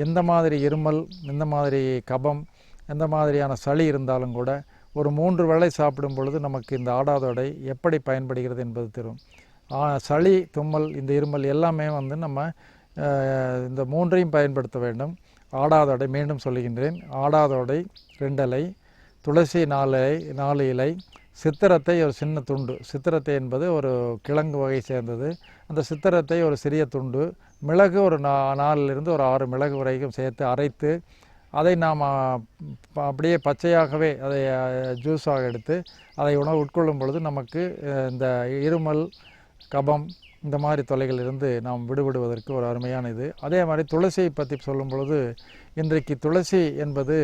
எந்த மாதிரி இருமல், எந்த மாதிரி கபம், எந்த மாதிரியான சளி இருந்தாலும் கூட ஒரு 3 வேளை சாப்பிடும் பொழுது நமக்கு இந்த ஆடாதோடை எப்படி பயன்படுகிறது என்பது தெரியும். சளி, தும்மல், இந்த இருமல் எல்லாமே வந்து நம்ம இந்த 3ஐயும் பயன்படுத்த வேண்டும். ஆடாதோடை மீண்டும் சொல்லுகின்றேன், ஆடாதோடை 2 இலை, துளசி 4 இலை, சித்திரத்தை ஒரு சின்ன துண்டு, சித்திரத்தை என்பது ஒரு கிழங்கு வகை சேர்ந்தது, அந்த சித்திரத்தை ஒரு சிறிய துண்டு, மிளகு ஒரு 4லிருந்து ஒரு 6 மிளகு வரைக்கும் சேர்த்து அரைத்து அதை நாம் அப்படியே பச்சையாகவே அதை ஜூஸாக எடுத்து அதை உணவு உட்கொள்ளும் பொழுது நமக்கு இந்த இருமல், கபம் இந்த மாதிரி தொல்லைகளிலிருந்து நாம் விடுபடுவதற்கு ஒரு அருமையான இது. அதே மாதிரி துளசியை பற்றி சொல்லும் பொழுது இன்றைக்கு துளசி என்பது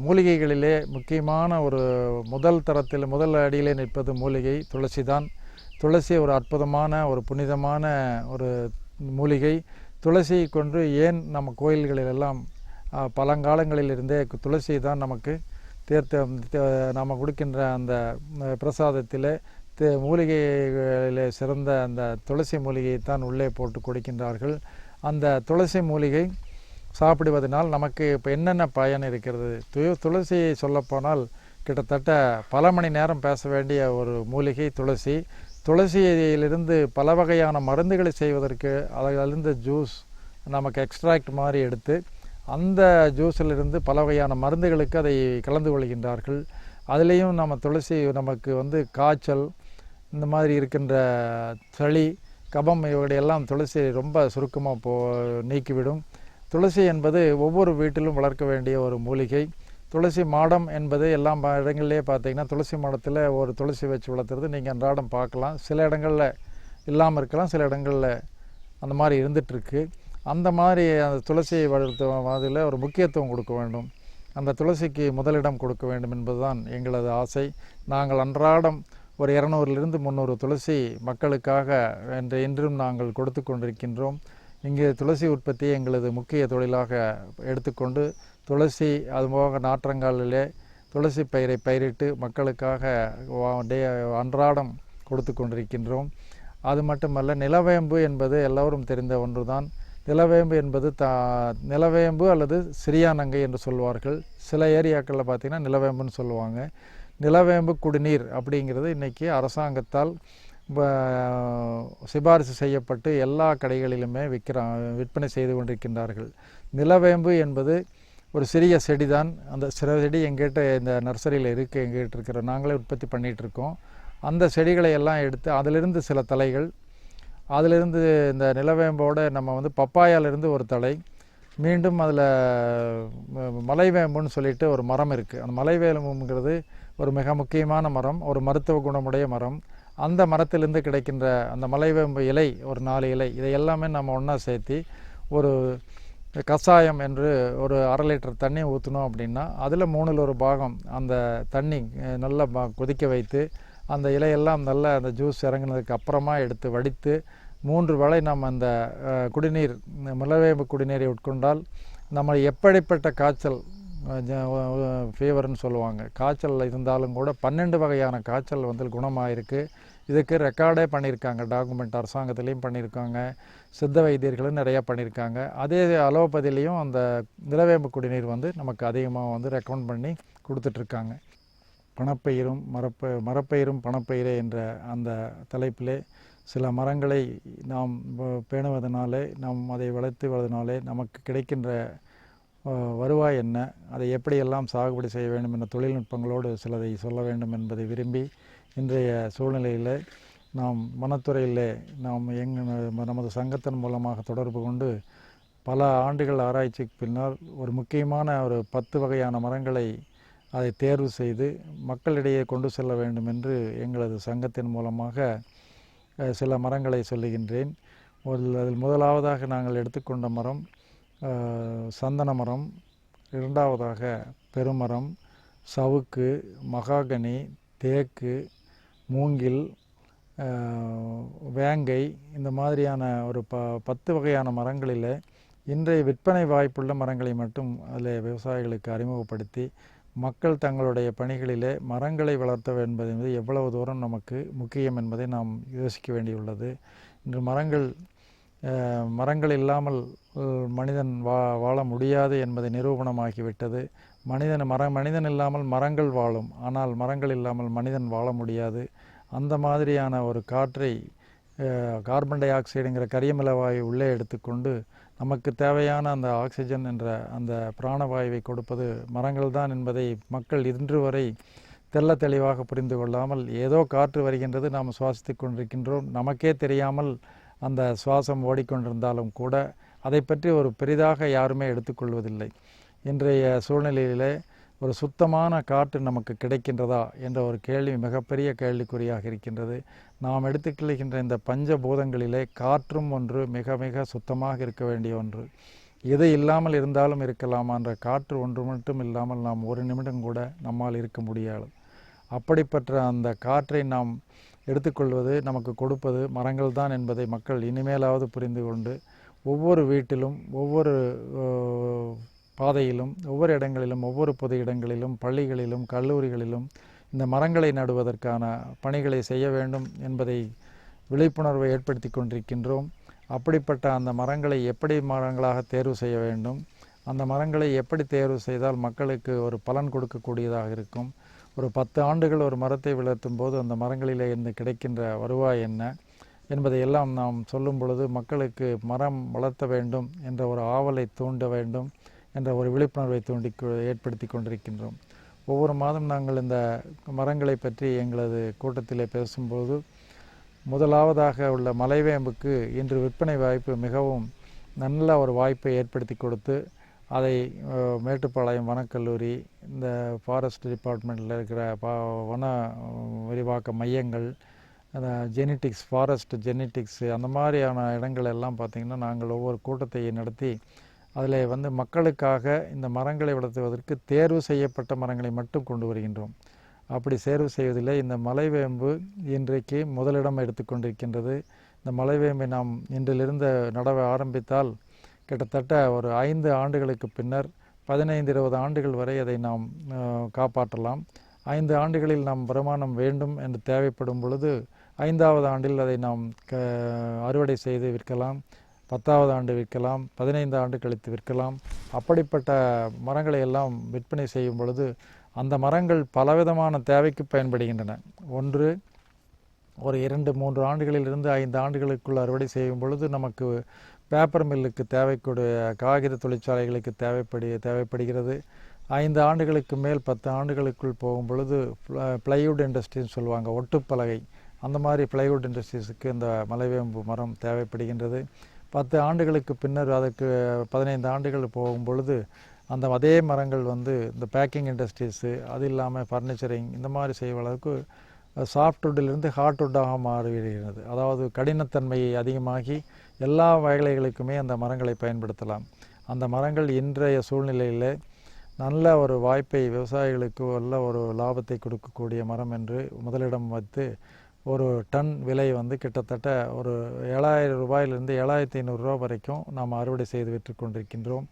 மூலிகைகளிலே முக்கியமான ஒரு முதல் அடியிலே நிற்பது மூலிகை துளசி தான். துளசி ஒரு அற்புதமான ஒரு புனிதமான ஒரு மூலிகை. துளசியை கொண்டு ஏன் நம்ம கோயில்களிலெல்லாம் பழங்காலங்களிலிருந்தே துளசி தான் நமக்கு நாம் கொடுக்கின்ற அந்த பிரசாதத்தில் மூலிகைகளிலே சிறந்த அந்த துளசி மூலிகையை தான் உள்ளே போட்டு கொடுக்கின்றார்கள். அந்த துளசி மூலிகை சாப்பிடுவதனால் நமக்கு இப்போ என்னென்ன பயன் இருக்கிறது? துளசியை சொல்லப்போனால் கிட்டத்தட்ட பல மணி நேரம் பேச வேண்டிய ஒரு மூலிகை துளசி. துளசியிலிருந்து பல வகையான மருந்துகளை செய்வதற்கு அதிலிருந்து ஜூஸ் நமக்கு எக்ஸ்ட்ராக்ட் மாதிரி எடுத்து அந்த ஜூஸிலிருந்து பல வகையான மருந்துகளுக்கு அதை கலந்து கொள்கின்றார்கள். அதுலேயும் நம்ம துளசி நமக்கு வந்து காய்ச்சல், இந்த மாதிரி இருக்கின்ற சளி, கபம் இவையெல்லாம் துளசி ரொம்ப சுருக்கமாக நீக்கிவிடும். துளசி என்பது ஒவ்வொரு வீட்டிலும் வளர்க்க வேண்டிய ஒரு மூலிகை. துளசி மாடம் என்பது எல்லா இடங்கள்லேயே பார்த்திங்கன்னா துளசி மாடத்தில் ஒரு துளசி வச்சு வளர்த்துறது நீங்கள் அன்றாடம் பார்க்கலாம். சில இடங்களில் இல்லாமல் இருக்கலாம், சில இடங்களில் அந்த மாதிரி இருந்துகிட்ருக்கு. அந்த மாதிரி அந்த துளசியை வளர்த்த அதில் ஒரு முக்கியத்துவம் கொடுக்க வேண்டும், அந்த துளசிக்கு முதலிடம் கொடுக்க வேண்டும் என்பதுதான் எங்களது ஆசை. நாங்கள் அன்றாடம் ஒரு 200லிருந்து 300 துளசி மக்களுக்காக இன்றும் நாங்கள் கொடுத்து கொண்டிருக்கின்றோம். இங்கே துளசி உற்பத்தியை எங்களது முக்கிய தொழிலாக எடுத்துக்கொண்டு துளசி அதுபோக நாற்றங்காலிலே துளசி பயிரை பயிரிட்டு மக்களுக்காக அன்றாடம் கொடுத்து கொண்டிருக்கின்றோம். அது மட்டுமல்ல, நிலவேம்பு என்பது எல்லோரும் தெரிந்த ஒன்று தான். நிலவேம்பு என்பது நிலவேம்பு அல்லது சிறியானங்கை என்று சொல்வார்கள். சில ஏரியாக்களில் பார்த்திங்கன்னா நிலவேம்புன்னு சொல்லுவாங்க. நிலவேம்பு குடிநீர் அப்படிங்கிறது இன்றைக்கி அரசாங்கத்தால் சிபாரிசு செய்யப்பட்டு எல்லா கடைகளிலுமே விற்பனை செய்து கொண்டிருக்கின்றார்கள். நிலவேம்பு என்பது ஒரு சிறிய செடி தான். அந்த செடி எங்கிட்ட இந்த நர்சரியில் இருக்குது, எங்கிட்ட இருக்கிற நாங்களே உற்பத்தி பண்ணிகிட்ருக்கோம். அந்த செடிகளை எல்லாம் எடுத்து அதிலிருந்து சில தலைகள், அதிலிருந்து இந்த நிலவேம்போடு நம்ம பப்பாயாலிருந்து ஒரு தலை, மீண்டும் அதில் மலைவேம்புன்னு சொல்லிட்டு ஒரு மரம் இருக்குது. அந்த மலைவேம்புங்கிறது ஒரு மிக முக்கியமான மரம், ஒரு மருத்துவ குணமுடைய மரம். அந்த மரத்திலிருந்து கிடைக்கின்ற அந்த மலைவேம்பு இலை, ஒரு 4 இலை, இதை எல்லாமே நம்ம ஒன்றா சேர்த்து ஒரு கஷாயம் என்று ஒரு 1/2 லிட்டர் தண்ணி ஊற்றினோம் அப்படின்னா அதில் 3ல் 1 பாகம் அந்த தண்ணி நல்லா கொதிக்க வைத்து அந்த இலையெல்லாம் நல்லா அந்த ஜூஸ் இறங்கினதுக்கு அப்புறமா எடுத்து வடித்து 3 வேளை நம்ம அந்த குடிநீர், நிலவேம்பு குடிநீரை உட்கொண்டால் நம்ம எப்படிப்பட்ட காய்ச்சல், ஃபீவர்னு சொல்லுவாங்க, காய்ச்சல் இருந்தாலும் கூட 12 வகையான காய்ச்சல் குணமாயிருக்கு. இதுக்கு ரெக்கார்டே பண்ணியிருக்காங்க, டாக்குமெண்ட் அரசாங்கத்திலையும் பண்ணியிருக்காங்க, சித்த வைத்தியர்களும் நிறையா பண்ணியிருக்காங்க. அதே அலோபதிலையும் அந்த நிலவேம்பு குடிநீர் நமக்கு அதிகமாக ரெக்கமெண்ட் பண்ணி கொடுத்துட்ருக்காங்க. பணப்பயிரும் மரப்பயிரும் பணப்பயிரே என்ற அந்த தலைப்பிலே சில மரங்களை நாம் பேணுவதனாலே, நாம் அதை வளர்த்துவதனாலே நமக்கு கிடைக்கின்ற வருவாய் என்ன, அதை எப்படியெல்லாம் சாகுபடி செய்ய வேண்டும் என்ற தொழில்நுட்பங்களோடு சிலதை சொல்ல வேண்டும் என்பதை விரும்பி இன்றைய சூழ்நிலையில் நாம் வனத்துறையில் நாம் நமது சங்கத்தின் மூலமாக தொடர்பு கொண்டு பல ஆண்டுகள் ஆராய்ச்சிக்கு பின்னால் ஒரு முக்கியமான ஒரு 10 வகையான மரங்களை அதை தேர்வு செய்து மக்களிடையே கொண்டு செல்ல வேண்டும் என்று எங்களது சங்கத்தின் மூலமாக சில மரங்களை சொல்லுகின்றேன். அதில் முதலாவதாக நாங்கள் எடுத்துக்கொண்ட மரம் சந்தன மரம், 2வதாக பெருமரம், சவுக்கு, மகாகனி, தேக்கு, மூங்கில், வேங்கை, இந்த மாதிரியான ஒரு 10 வகையான மரங்களில் இன்றைய விற்பனை வாய்ப்புள்ள மரங்களை மட்டும் அதில் விவசாயிகளுக்கு அறிமுகப்படுத்தி மக்கள் தங்களுடைய பணிகளிலே மரங்களை வளர்த்த என்பது எவ்வளவு தூரம் நமக்கு முக்கியம் என்பதை நாம் யோசிக்க வேண்டியுள்ளது. இன்று மரங்கள் இல்லாமல் மனிதன் வாழ முடியாது என்பதை நிரூபணமாகிவிட்டது. மனிதன் இல்லாமல் மரங்கள் வாழும், ஆனால் மரங்கள் இல்லாமல் மனிதன் வாழ முடியாது. அந்த மாதிரியான ஒரு காற்றை கார்பன் டை ஆக்சைடுங்கிற கரியமிலவாயு உள்ளே எடுத்துக்கொண்டு நமக்கு தேவையான அந்த ஆக்சிஜன் என்ற அந்த பிராணவாயுவை கொடுப்பது மரங்கள் தான் என்பதை மக்கள் இன்று வரை தெள்ள தெளிவாக புரிந்து கொள்ளாமல் ஏதோ காற்று வருகின்றது, நாம் சுவாசித்து கொண்டிருக்கின்றோம், நமக்கே தெரியாமல் அந்த சுவாசம் ஓடிக்கொண்டிருந்தாலும் கூட அதை பற்றி ஒரு பெரிதாக யாருமே எடுத்துக்கொள்வதில்லை. இன்றைய சூழ்நிலையிலே ஒரு சுத்தமான காற்று நமக்கு கிடைக்கின்றதா என்ற ஒரு கேள்வி மிகப்பெரிய கேள்விக்குறியாக இருக்கின்றது. நாம் எடுத்துக்கொள்கின்ற இந்த பஞ்சபூதங்களிலே காற்றும் ஒன்று மிக மிக சுத்தமாக இருக்க வேண்டிய ஒன்று. எது இல்லாமல் இருந்தாலும் இருக்கலாமா என்ற காற்று ஒன்று மட்டும் இல்லாமல் நாம் ஒரு நிமிடம் கூட நம்மால் இருக்க முடியாது. அப்படிப்பட்ட அந்த காற்றை நாம் எடுத்துக்கொள்வது, நமக்கு கொடுப்பது மரங்கள் தான் என்பதை மக்கள் இனிமேலாவது புரிந்து கொண்டு ஒவ்வொரு வீட்டிலும், ஒவ்வொரு பாதையிலும், ஒவ்வொரு இடங்களிலும், ஒவ்வொரு பொது இடங்களிலும், பள்ளிகளிலும், கல்லூரிகளிலும் இந்த மரங்களை நடுவதற்கான பணிகளை செய்ய வேண்டும் என்பதை விழிப்புணர்வை ஏற்படுத்தி கொண்டிருக்கின்றோம். அப்படிப்பட்ட அந்த மரங்களை எப்படி மரங்களாக தேர்வு செய்ய வேண்டும், அந்த மரங்களை எப்படி தேர்வு செய்தால் மக்களுக்கு ஒரு பலன் கொடுக்கக்கூடியதாக இருக்கும், ஒரு 10 ஆண்டுகள் ஒரு மரத்தை வளர்த்தும் போது அந்த மரங்களிலே இருந்து கிடைக்கின்ற வருவாய் என்ன என்பதையெல்லாம் நாம் சொல்லும் பொழுது மக்களுக்கு மரம் வளர்த்த வேண்டும் என்ற ஒரு ஆவலை தூண்ட வேண்டும் என்ற ஒரு விழிப்புணர்வை ஏற்படுத்தி கொண்டிருக்கின்றோம். ஒவ்வொரு மாதம் நாங்கள் இந்த மரங்களை பற்றி எங்களது கூட்டத்திலே பேசும்போது முதலாவதாக உள்ள மலைவேம்புக்கு இன்று விற்பனை வாய்ப்பு மிகவும் நல்ல ஒரு வாய்ப்பை ஏற்படுத்தி கொடுத்து அதை மேட்டுப்பாளையம் வனக்கல்லூரி, இந்த ஃபாரஸ்ட் டிபார்ட்மெண்ட்டில் இருக்கிற வன விரிவாக்க மையங்கள், அந்த ஜெனட்டிக்ஸ், ஃபாரஸ்ட் ஜெனட்டிக்ஸ், அந்த மாதிரியான இடங்கள் எல்லாம் பார்த்திங்கன்னா நாங்கள் ஒவ்வொரு கூட்டத்தை நடத்தி அதில் மக்களுக்காக இந்த மரங்களை வளர்த்துவதற்கு தேர்வு செய்யப்பட்ட மரங்களை மட்டும் கொண்டு வருகின்றோம். அப்படி தேர்வு செய்வதில் இந்த மலைவேம்பு இன்றைக்கு முதலிடம் எடுத்துக்கொண்டிருக்கின்றது. இந்த மலைவேம்பை நாம் இன்றிலிருந்து நடவ ஆரம்பித்தால் கிட்டத்தட்ட ஒரு 5 ஆண்டுகளுக்கு பின்னர் 15-20 ஆண்டுகள் வரை அதை நாம் காப்பாற்றலாம். 5 ஆண்டுகளில் நாம் வருமானம் வேண்டும் என்று தேவைப்படும் பொழுது 5வது ஆண்டில் அதை நாம் அறுவடை செய்து விற்கலாம். 10வது ஆண்டு விற்கலாம், 15 ஆண்டு கழித்து விற்கலாம். அப்படிப்பட்ட மரங்களை எல்லாம் விற்பனை செய்யும் பொழுது அந்த மரங்கள் பலவிதமான தேவைக்கு பயன்படுகின்றன. ஒன்று, ஒரு 2-3 ஆண்டுகளிலிருந்து 5 ஆண்டுகளுக்குள் அறுவடை செய்யும் பொழுது நமக்கு பேப்பர் மில்லுக்கு தேவைக்கூடிய காகித தொழிற்சாலைகளுக்கு தேவைப்படுகிறது. 5 ஆண்டுகளுக்கு மேல் 10 ஆண்டுகளுக்குள் போகும் பொழுது பிளைவுட் இண்டஸ்ட்ரின்னு சொல்லுவாங்க, ஒட்டுப்பலகை, அந்த மாதிரி பிளைவுட் இண்டஸ்ட்ரீஸுக்கு இந்த மலைவேம்பு மரம் தேவைப்படுகின்றது. 10 ஆண்டுகளுக்கு பின்னர் அதற்கு 15 ஆண்டுகள் போகும் பொழுது அதே மரங்கள் இந்த பேக்கிங் இண்டஸ்ட்ரீஸு, அது இல்லாமல் ஃபர்னிச்சரிங், இந்த மாதிரி செய்யும் அளவுக்கு சாஃப்ட்வுட்டிலிருந்து ஹார்ட்வுட்டாக மாறிவிடுகிறது. அதாவது கடினத்தன்மையை அதிகமாகி எல்லா வேலைகளுக்குமே அந்த மரங்களை பயன்படுத்தலாம். அந்த மரங்கள் இன்றைய சூழ்நிலையில் நல்ல ஒரு வாய்ப்பை விவசாயிகளுக்கு நல்ல ஒரு லாபத்தை கொடுக்கக்கூடிய மரம் என்று முதலிடம் வைத்து ஒரு டன் விலை கிட்டத்தட்ட ஒரு 7,000 ரூபாயிலிருந்து 7,500 ரூபா வரைக்கும் நாம் அறுவடை செய்து விற்று கொண்டிருக்கின்றோம்.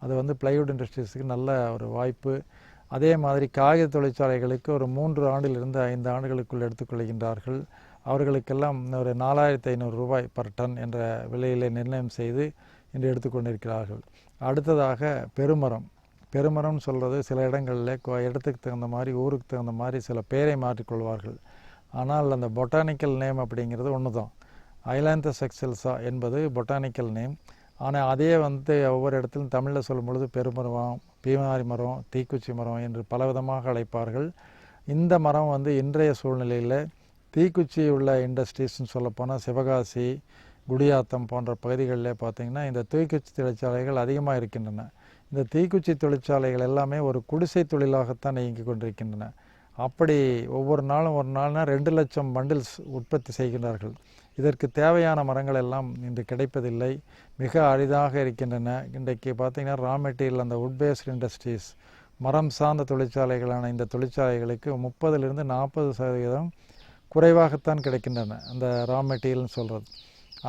அது பிளைவுட் இண்டஸ்ட்ரீஸுக்கு நல்ல ஒரு வாய்ப்பு. அதே மாதிரி காகித தொழிற்சாலைகளுக்கு ஒரு 3 ஆண்டிலிருந்து 5 ஆண்டுகளுக்குள் எடுத்துக்கொள்கின்றார்கள். அவர்களுக்கெல்லாம் ஒரு 4,500 ரூபாய் பர் டன் என்ற விலையிலே நிர்ணயம் செய்து இன்று எடுத்துக்கொண்டிருக்கிறார்கள். அடுத்ததாக பெருமரம்னு சொல்கிறது சில இடங்களில் இடத்துக்கு தகுந்த மாதிரி, ஊருக்கு தகுந்த மாதிரி சில பெயரை மாற்றிக்கொள்வார்கள். ஆனால் அந்த பொட்டானிக்கல் நேம் அப்படிங்கிறது ஒன்று தான். ஐலாந்தஸ் எக்ஸெல்சா என்பது பொட்டானிக்கல் நேம். ஆனால் அதே ஒவ்வொரு இடத்திலும் தமிழில் சொல்லும் பொழுது பெருமரம், பீமாரி மரம், தீக்குச்சி மரம் என்று பலவிதமாக அழைப்பார்கள். இந்த மரம் இன்றைய சூழ்நிலையில் தீக்குச்சி உள்ள இண்டஸ்ட்ரீஸ்ன்னு சொல்லப்போனால் சிவகாசி, குடியாத்தம் போன்ற பகுதிகளில் பார்த்திங்கன்னா இந்த தீக்குச்சி தொழிற்சாலைகள் அதிகமாக இருக்கின்றன. இந்த தீக்குச்சி தொழிற்சாலைகள் எல்லாமே ஒரு குடிசை தொழிலாகத்தான் இயங்கி கொண்டிருக்கின்றன. அப்படி ஒவ்வொரு நாளும் 2 லட்சம் பண்டில்ஸ் உற்பத்தி செய்கின்றார்கள். இதற்கு தேவையான மரங்கள் எல்லாம் இன்று கிடைப்பதில்லை, மிக அரிதாக இருக்கின்றன. இன்றைக்கு பார்த்திங்கன்னா ரா மெட்டீரியல், அந்த வுட் பேஸ்ட் இண்டஸ்ட்ரீஸ், மரம் சார்ந்த தொழிற்சாலைகளான இந்த தொழிற்சாலைகளுக்கு 30% 40% குறைவாகத்தான் கிடைக்கின்றன அந்த ரா மெட்டீரியல்னு சொல்கிறது.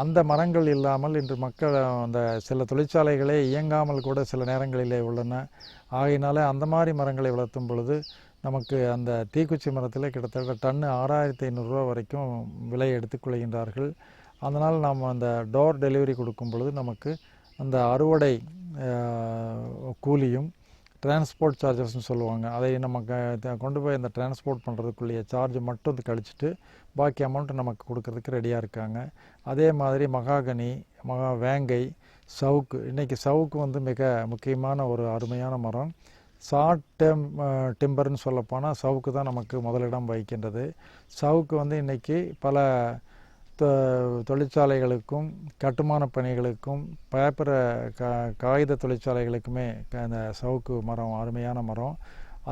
அந்த மரங்கள் இல்லாமல் இன்று மக்கள் அந்த சில தொழிற்சாலைகளே இயங்காமல் கூட சில நேரங்களிலே உள்ளன. ஆகையினால அந்த மாதிரி மரங்களை வளர்த்தும் பொழுது நமக்கு அந்த தீக்குச்சி மரத்தில் கிட்டத்தட்ட டன்னு 6,500 ரூபா வரைக்கும் விலை எடுத்துக்கொள்கின்றார்கள். அதனால் நாம் அந்த டோர் டெலிவரி கொடுக்கும் பொழுது நமக்கு அந்த அறுவடை கூலியும் டிரான்ஸ்போர்ட் சார்ஜஸ்ன்னு சொல்லுவாங்க, அதை நமக்கு கொண்டு போய் அந்த டிரான்ஸ்போர்ட் பண்ணுறதுக்குள்ளேயே சார்ஜ் மட்டும் கழிச்சிட்டு பாக்கி அமௌண்ட்டு நமக்கு கொடுக்கறதுக்கு ரெடியாக இருக்காங்க. அதே மாதிரி மகாகனி, வேங்கை, சவுக்கு. இன்றைக்கி சவுக்கு மிக முக்கியமான ஒரு அருமையான மரம். ஷார்ட் டேர்ம் டிம்பர்னு சொல்லப்போனால் சவுக்கு தான் நமக்கு முதலிடம் வகிக்கின்றது. சவுக்கு இன்றைக்கி பல தொழிற்சாலைகளுக்கும் கட்டுமான பணிகளுக்கும் பேப்பர் காகித தொழிற்சாலைகளுக்குமே இந்த சவுக்கு மரம் அருமையான மரம்.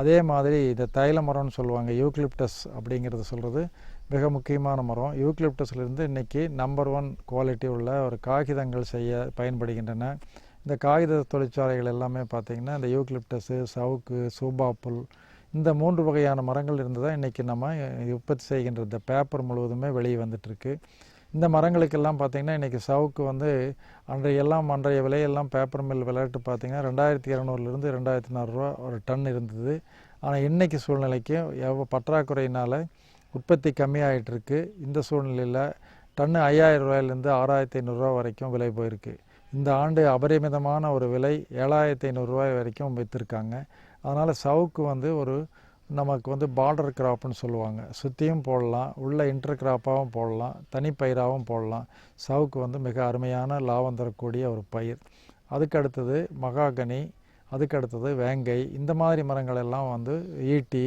அதே மாதிரி இந்த தைல மரம்னு சொல்லுவாங்க, யூக்லிப்டஸ் அப்படிங்கிறது சொல்கிறது மிக முக்கியமான மரம். யூக்லிப்டஸ்லேருந்து இன்றைக்கி நம்பர் 1 குவாலிட்டி உள்ள ஒரு காகிதங்கள் செய்ய பயன்படுகின்றன. இந்த காகித தொழிற்சாலைகள் எல்லாமே பார்த்திங்கன்னா இந்த யூக்லிப்டஸு, சவுக்கு, சூபாப்புல், இந்த 3 வகையான மரங்கள் இருந்து தான் இன்றைக்கி நம்ம உற்பத்தி செய்கின்ற இந்த பேப்பர் முழுவதுமே வெளியே வந்துட்டுருக்கு. இந்த மரங்களுக்கெல்லாம் பார்த்திங்கன்னா இன்றைக்கி சவுக்கு அன்றைய விலையெல்லாம் பேப்பர் மில் விளையாட்டு பார்த்திங்கன்னா 2,200லேருந்து 2,400 ரூபா ஒரு டன் இருந்தது. ஆனால் இன்றைக்கி சூழ்நிலைக்கு பற்றாக்குறையினால் உற்பத்தி கம்மியாகிட்டுருக்கு. இந்த சூழ்நிலையில் டன்னு 5,000 ரூபாயிலேருந்து 6,500 ரூபா வரைக்கும் விலை போயிருக்கு. இந்த ஆண்டு அபரிமிதமான ஒரு விலை 7,500 ரூபாய் வரைக்கும் விற்றுருக்காங்க. அதனால் சவுக்கு ஒரு நமக்கு பார்டர் கிராப்னு சொல்லுவாங்க, சுற்றியும் போடலாம், உள்ள இன்டர் கிராப்பாகவும் போடலாம், தனிப்பயிராகவும் போடலாம். சவுக்கு மிக அருமையான லாபம் தரக்கூடிய ஒரு பயிர். அதுக்கு அடுத்தது மகாகனி, அதுக்கு அடுத்தது வேங்கை. இந்த மாதிரி மரங்கள் எல்லாம் ஈட்டி,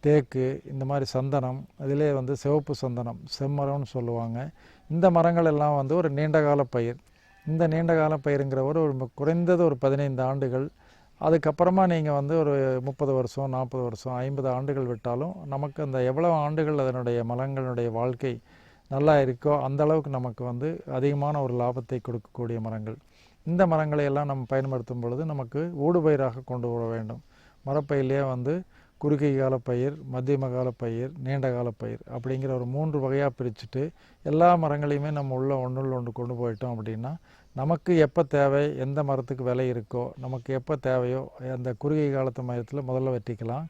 தேக்கு, இந்த மாதிரி சந்தனம், அதிலே சிவப்பு சந்தனம், செம்மரம்னு சொல்லுவாங்க. இந்த மரங்கள் எல்லாம் ஒரு நீண்டகால பயிர். இந்த நீண்டகால பயிருங்கிற ஒரு குறைந்தது ஒரு 15 ஆண்டுகள், அதுக்கப்புறமா நீங்கள் ஒரு 30 வருஷம், 40 வருஷம், 50 ஆண்டுகள் விட்டாலும் நமக்கு அந்த எவ்வளோ ஆண்டுகள் அதனுடைய மரங்களுடைய வாழ்க்கை நல்லா இருக்கோ அந்த அளவுக்கு நமக்கு அதிகமான ஒரு லாபத்தை கொடுக்கக்கூடிய மரங்கள். இந்த மரங்களை எல்லாம் நம்ம பயன்படுத்தும் பொழுது நமக்கு ஊடுபயிராக கொண்டு வர வேண்டும். மரப்பயிலே குறுகிய கால பயிர், மத்தியம கால பயிர், நீண்ட கால பயிர் அப்படிங்கிற ஒரு 3 வகையாக பிரிச்சுட்டு எல்லா மரங்களையுமே நம்ம ஒன்றுள்ள ஒன்று கொண்டு போயிட்டோம் அப்படின்னா நமக்கு எப்போ தேவை, எந்த மரத்துக்கு விலை இருக்கோ, நமக்கு எப்போ தேவையோ அந்த குறுகிய காலத்து மரத்தில் முதல்ல வெட்டிக்கலாம்.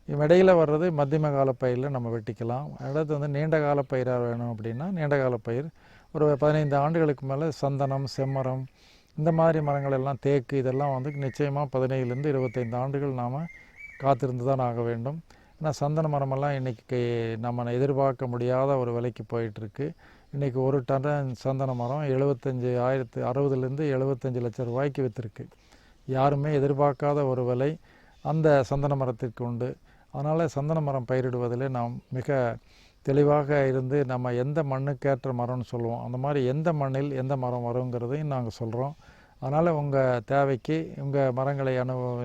இடையில் வர்றது மத்தியம கால பயிரில் நம்ம வெட்டிக்கலாம். அடுத்து நீண்ட கால பயிராக வேணும் அப்படின்னா நீண்ட கால பயிர் ஒரு 15 ஆண்டுகளுக்கு மேலே சந்தனம், செம்மரம், இந்த மாதிரி மரங்கள் எல்லாம், தேக்கு, இதெல்லாம் வந்து நிச்சயமாக 17லேருந்து 25 ஆண்டுகள் நாம் காத்திருந்து தான் ஆக வேண்டும். ஏன்னா சந்தன மரமெல்லாம் இன்றைக்கி நம்ம எதிர்பார்க்க முடியாத ஒரு விலைக்கு போயிட்டுருக்கு. இன்றைக்கி ஒரு டன் சந்தன மரம் 60லேருந்து 75 லட்சம் ரூபாய்க்கு விற்றுருக்கு. யாருமே எதிர்பார்க்காத ஒரு விலை அந்த சந்தன மரத்திற்கு உண்டு. அதனால் சந்தன மரம் பயிரிடுவதில் நாம் மிக தெளிவாக இருந்து நம்ம எந்த மண்ணுக்கேற்ற மரம்னு சொல்லுவோம், அந்த மாதிரி எந்த மண்ணில் எந்த மரம் வருங்கிறதையும் நாங்கள் சொல்கிறோம். அதனால் உங்கள் தேவைக்கு உங்கள் மரங்களை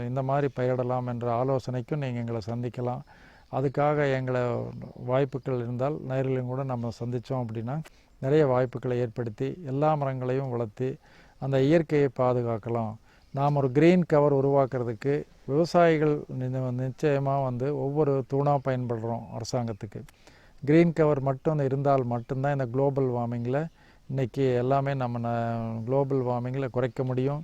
இந்த மாதிரி பயிரிடலாம் என்ற ஆலோசனைக்கும் நீங்கள் எங்களை சந்திக்கலாம். அதுக்காக எங்களை வாய்ப்புகள் இருந்தால் நேரிலும் கூட நம்ம சந்தித்தோம் அப்படின்னா நிறைய வாய்ப்புகளை ஏற்படுத்தி எல்லா மரங்களையும் வளர்த்தி அந்த இயற்கையை பாதுகாக்கலாம். நாம் ஒரு கிரீன் கவர் உருவாக்குறதுக்கு விவசாயிகள் நிச்சயமாக வந்து ஒவ்வொரு தூணாக பயன்படுறோம். அரசாங்கத்துக்கு கிரீன் கவர் மட்டும் இருந்தால் மட்டும்தான் இந்த குளோபல் வார்மிங்கில் இன்றைக்கி எல்லாமே நம்ம குளோபல் வார்மிங்கில் குறைக்க முடியும்,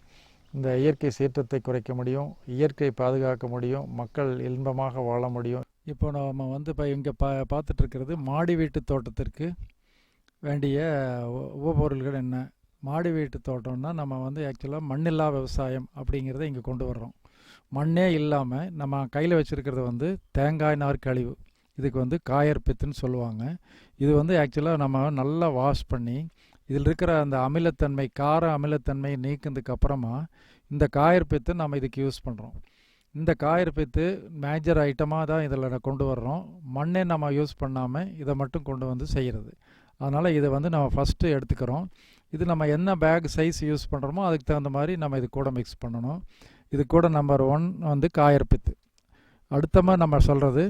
இந்த இயற்கை சீற்றத்தை குறைக்க முடியும், இயற்கையை பாதுகாக்க முடியும், மக்கள் இன்பமாக வாழ முடியும். இப்போ நம்ம வந்து இப்போ இங்கே பார்த்துட்ருக்கிறது மாடி வீட்டு தோட்டத்திற்கு வேண்டிய உபபொருள்கள் என்ன. மாடி வீட்டு தோட்டம்னா நம்ம வந்து ஆக்சுவலாக மண்ணில்லா விவசாயம் அப்படிங்கிறத இங்கே கொண்டு வர்றோம். மண்ணே இல்லாமல் நம்ம கையில் வச்சுருக்கிறது வந்து தேங்காய் நார் கழிவு. இதுக்கு வந்து காயற்பித்துன்னு சொல்லுவாங்க. இது வந்து ஆக்சுவலாக நம்ம நல்லா வாஷ் பண்ணி இதில் இருக்கிற அந்த அமிலத்தன்மை, கார அமிலத்தன்மை நீக்கினதுக்கு அப்புறமா இந்த காயற்பித்தை நம்ம இதுக்கு யூஸ் பண்ணுறோம். இந்த காயற்பித்து மேஜர் ஐட்டமாக தான் இதில் கொண்டு வர்றோம். மண்ணே நம்ம யூஸ் பண்ணாமல் இதை மட்டும் கொண்டு வந்து செய்கிறது. அதனால் இதை வந்து நம்ம ஃபஸ்ட்டு எடுத்துக்கிறோம். இது நம்ம என்ன பேக் சைஸ் யூஸ் பண்ணுறோமோ அதுக்கு தகுந்த மாதிரி நம்ம இது கூட மிக்ஸ் பண்ணணும். இது கூட நம்பர் 1 வந்து காயற்பித்து. அடுத்தமாக நம்ம சொல்கிறது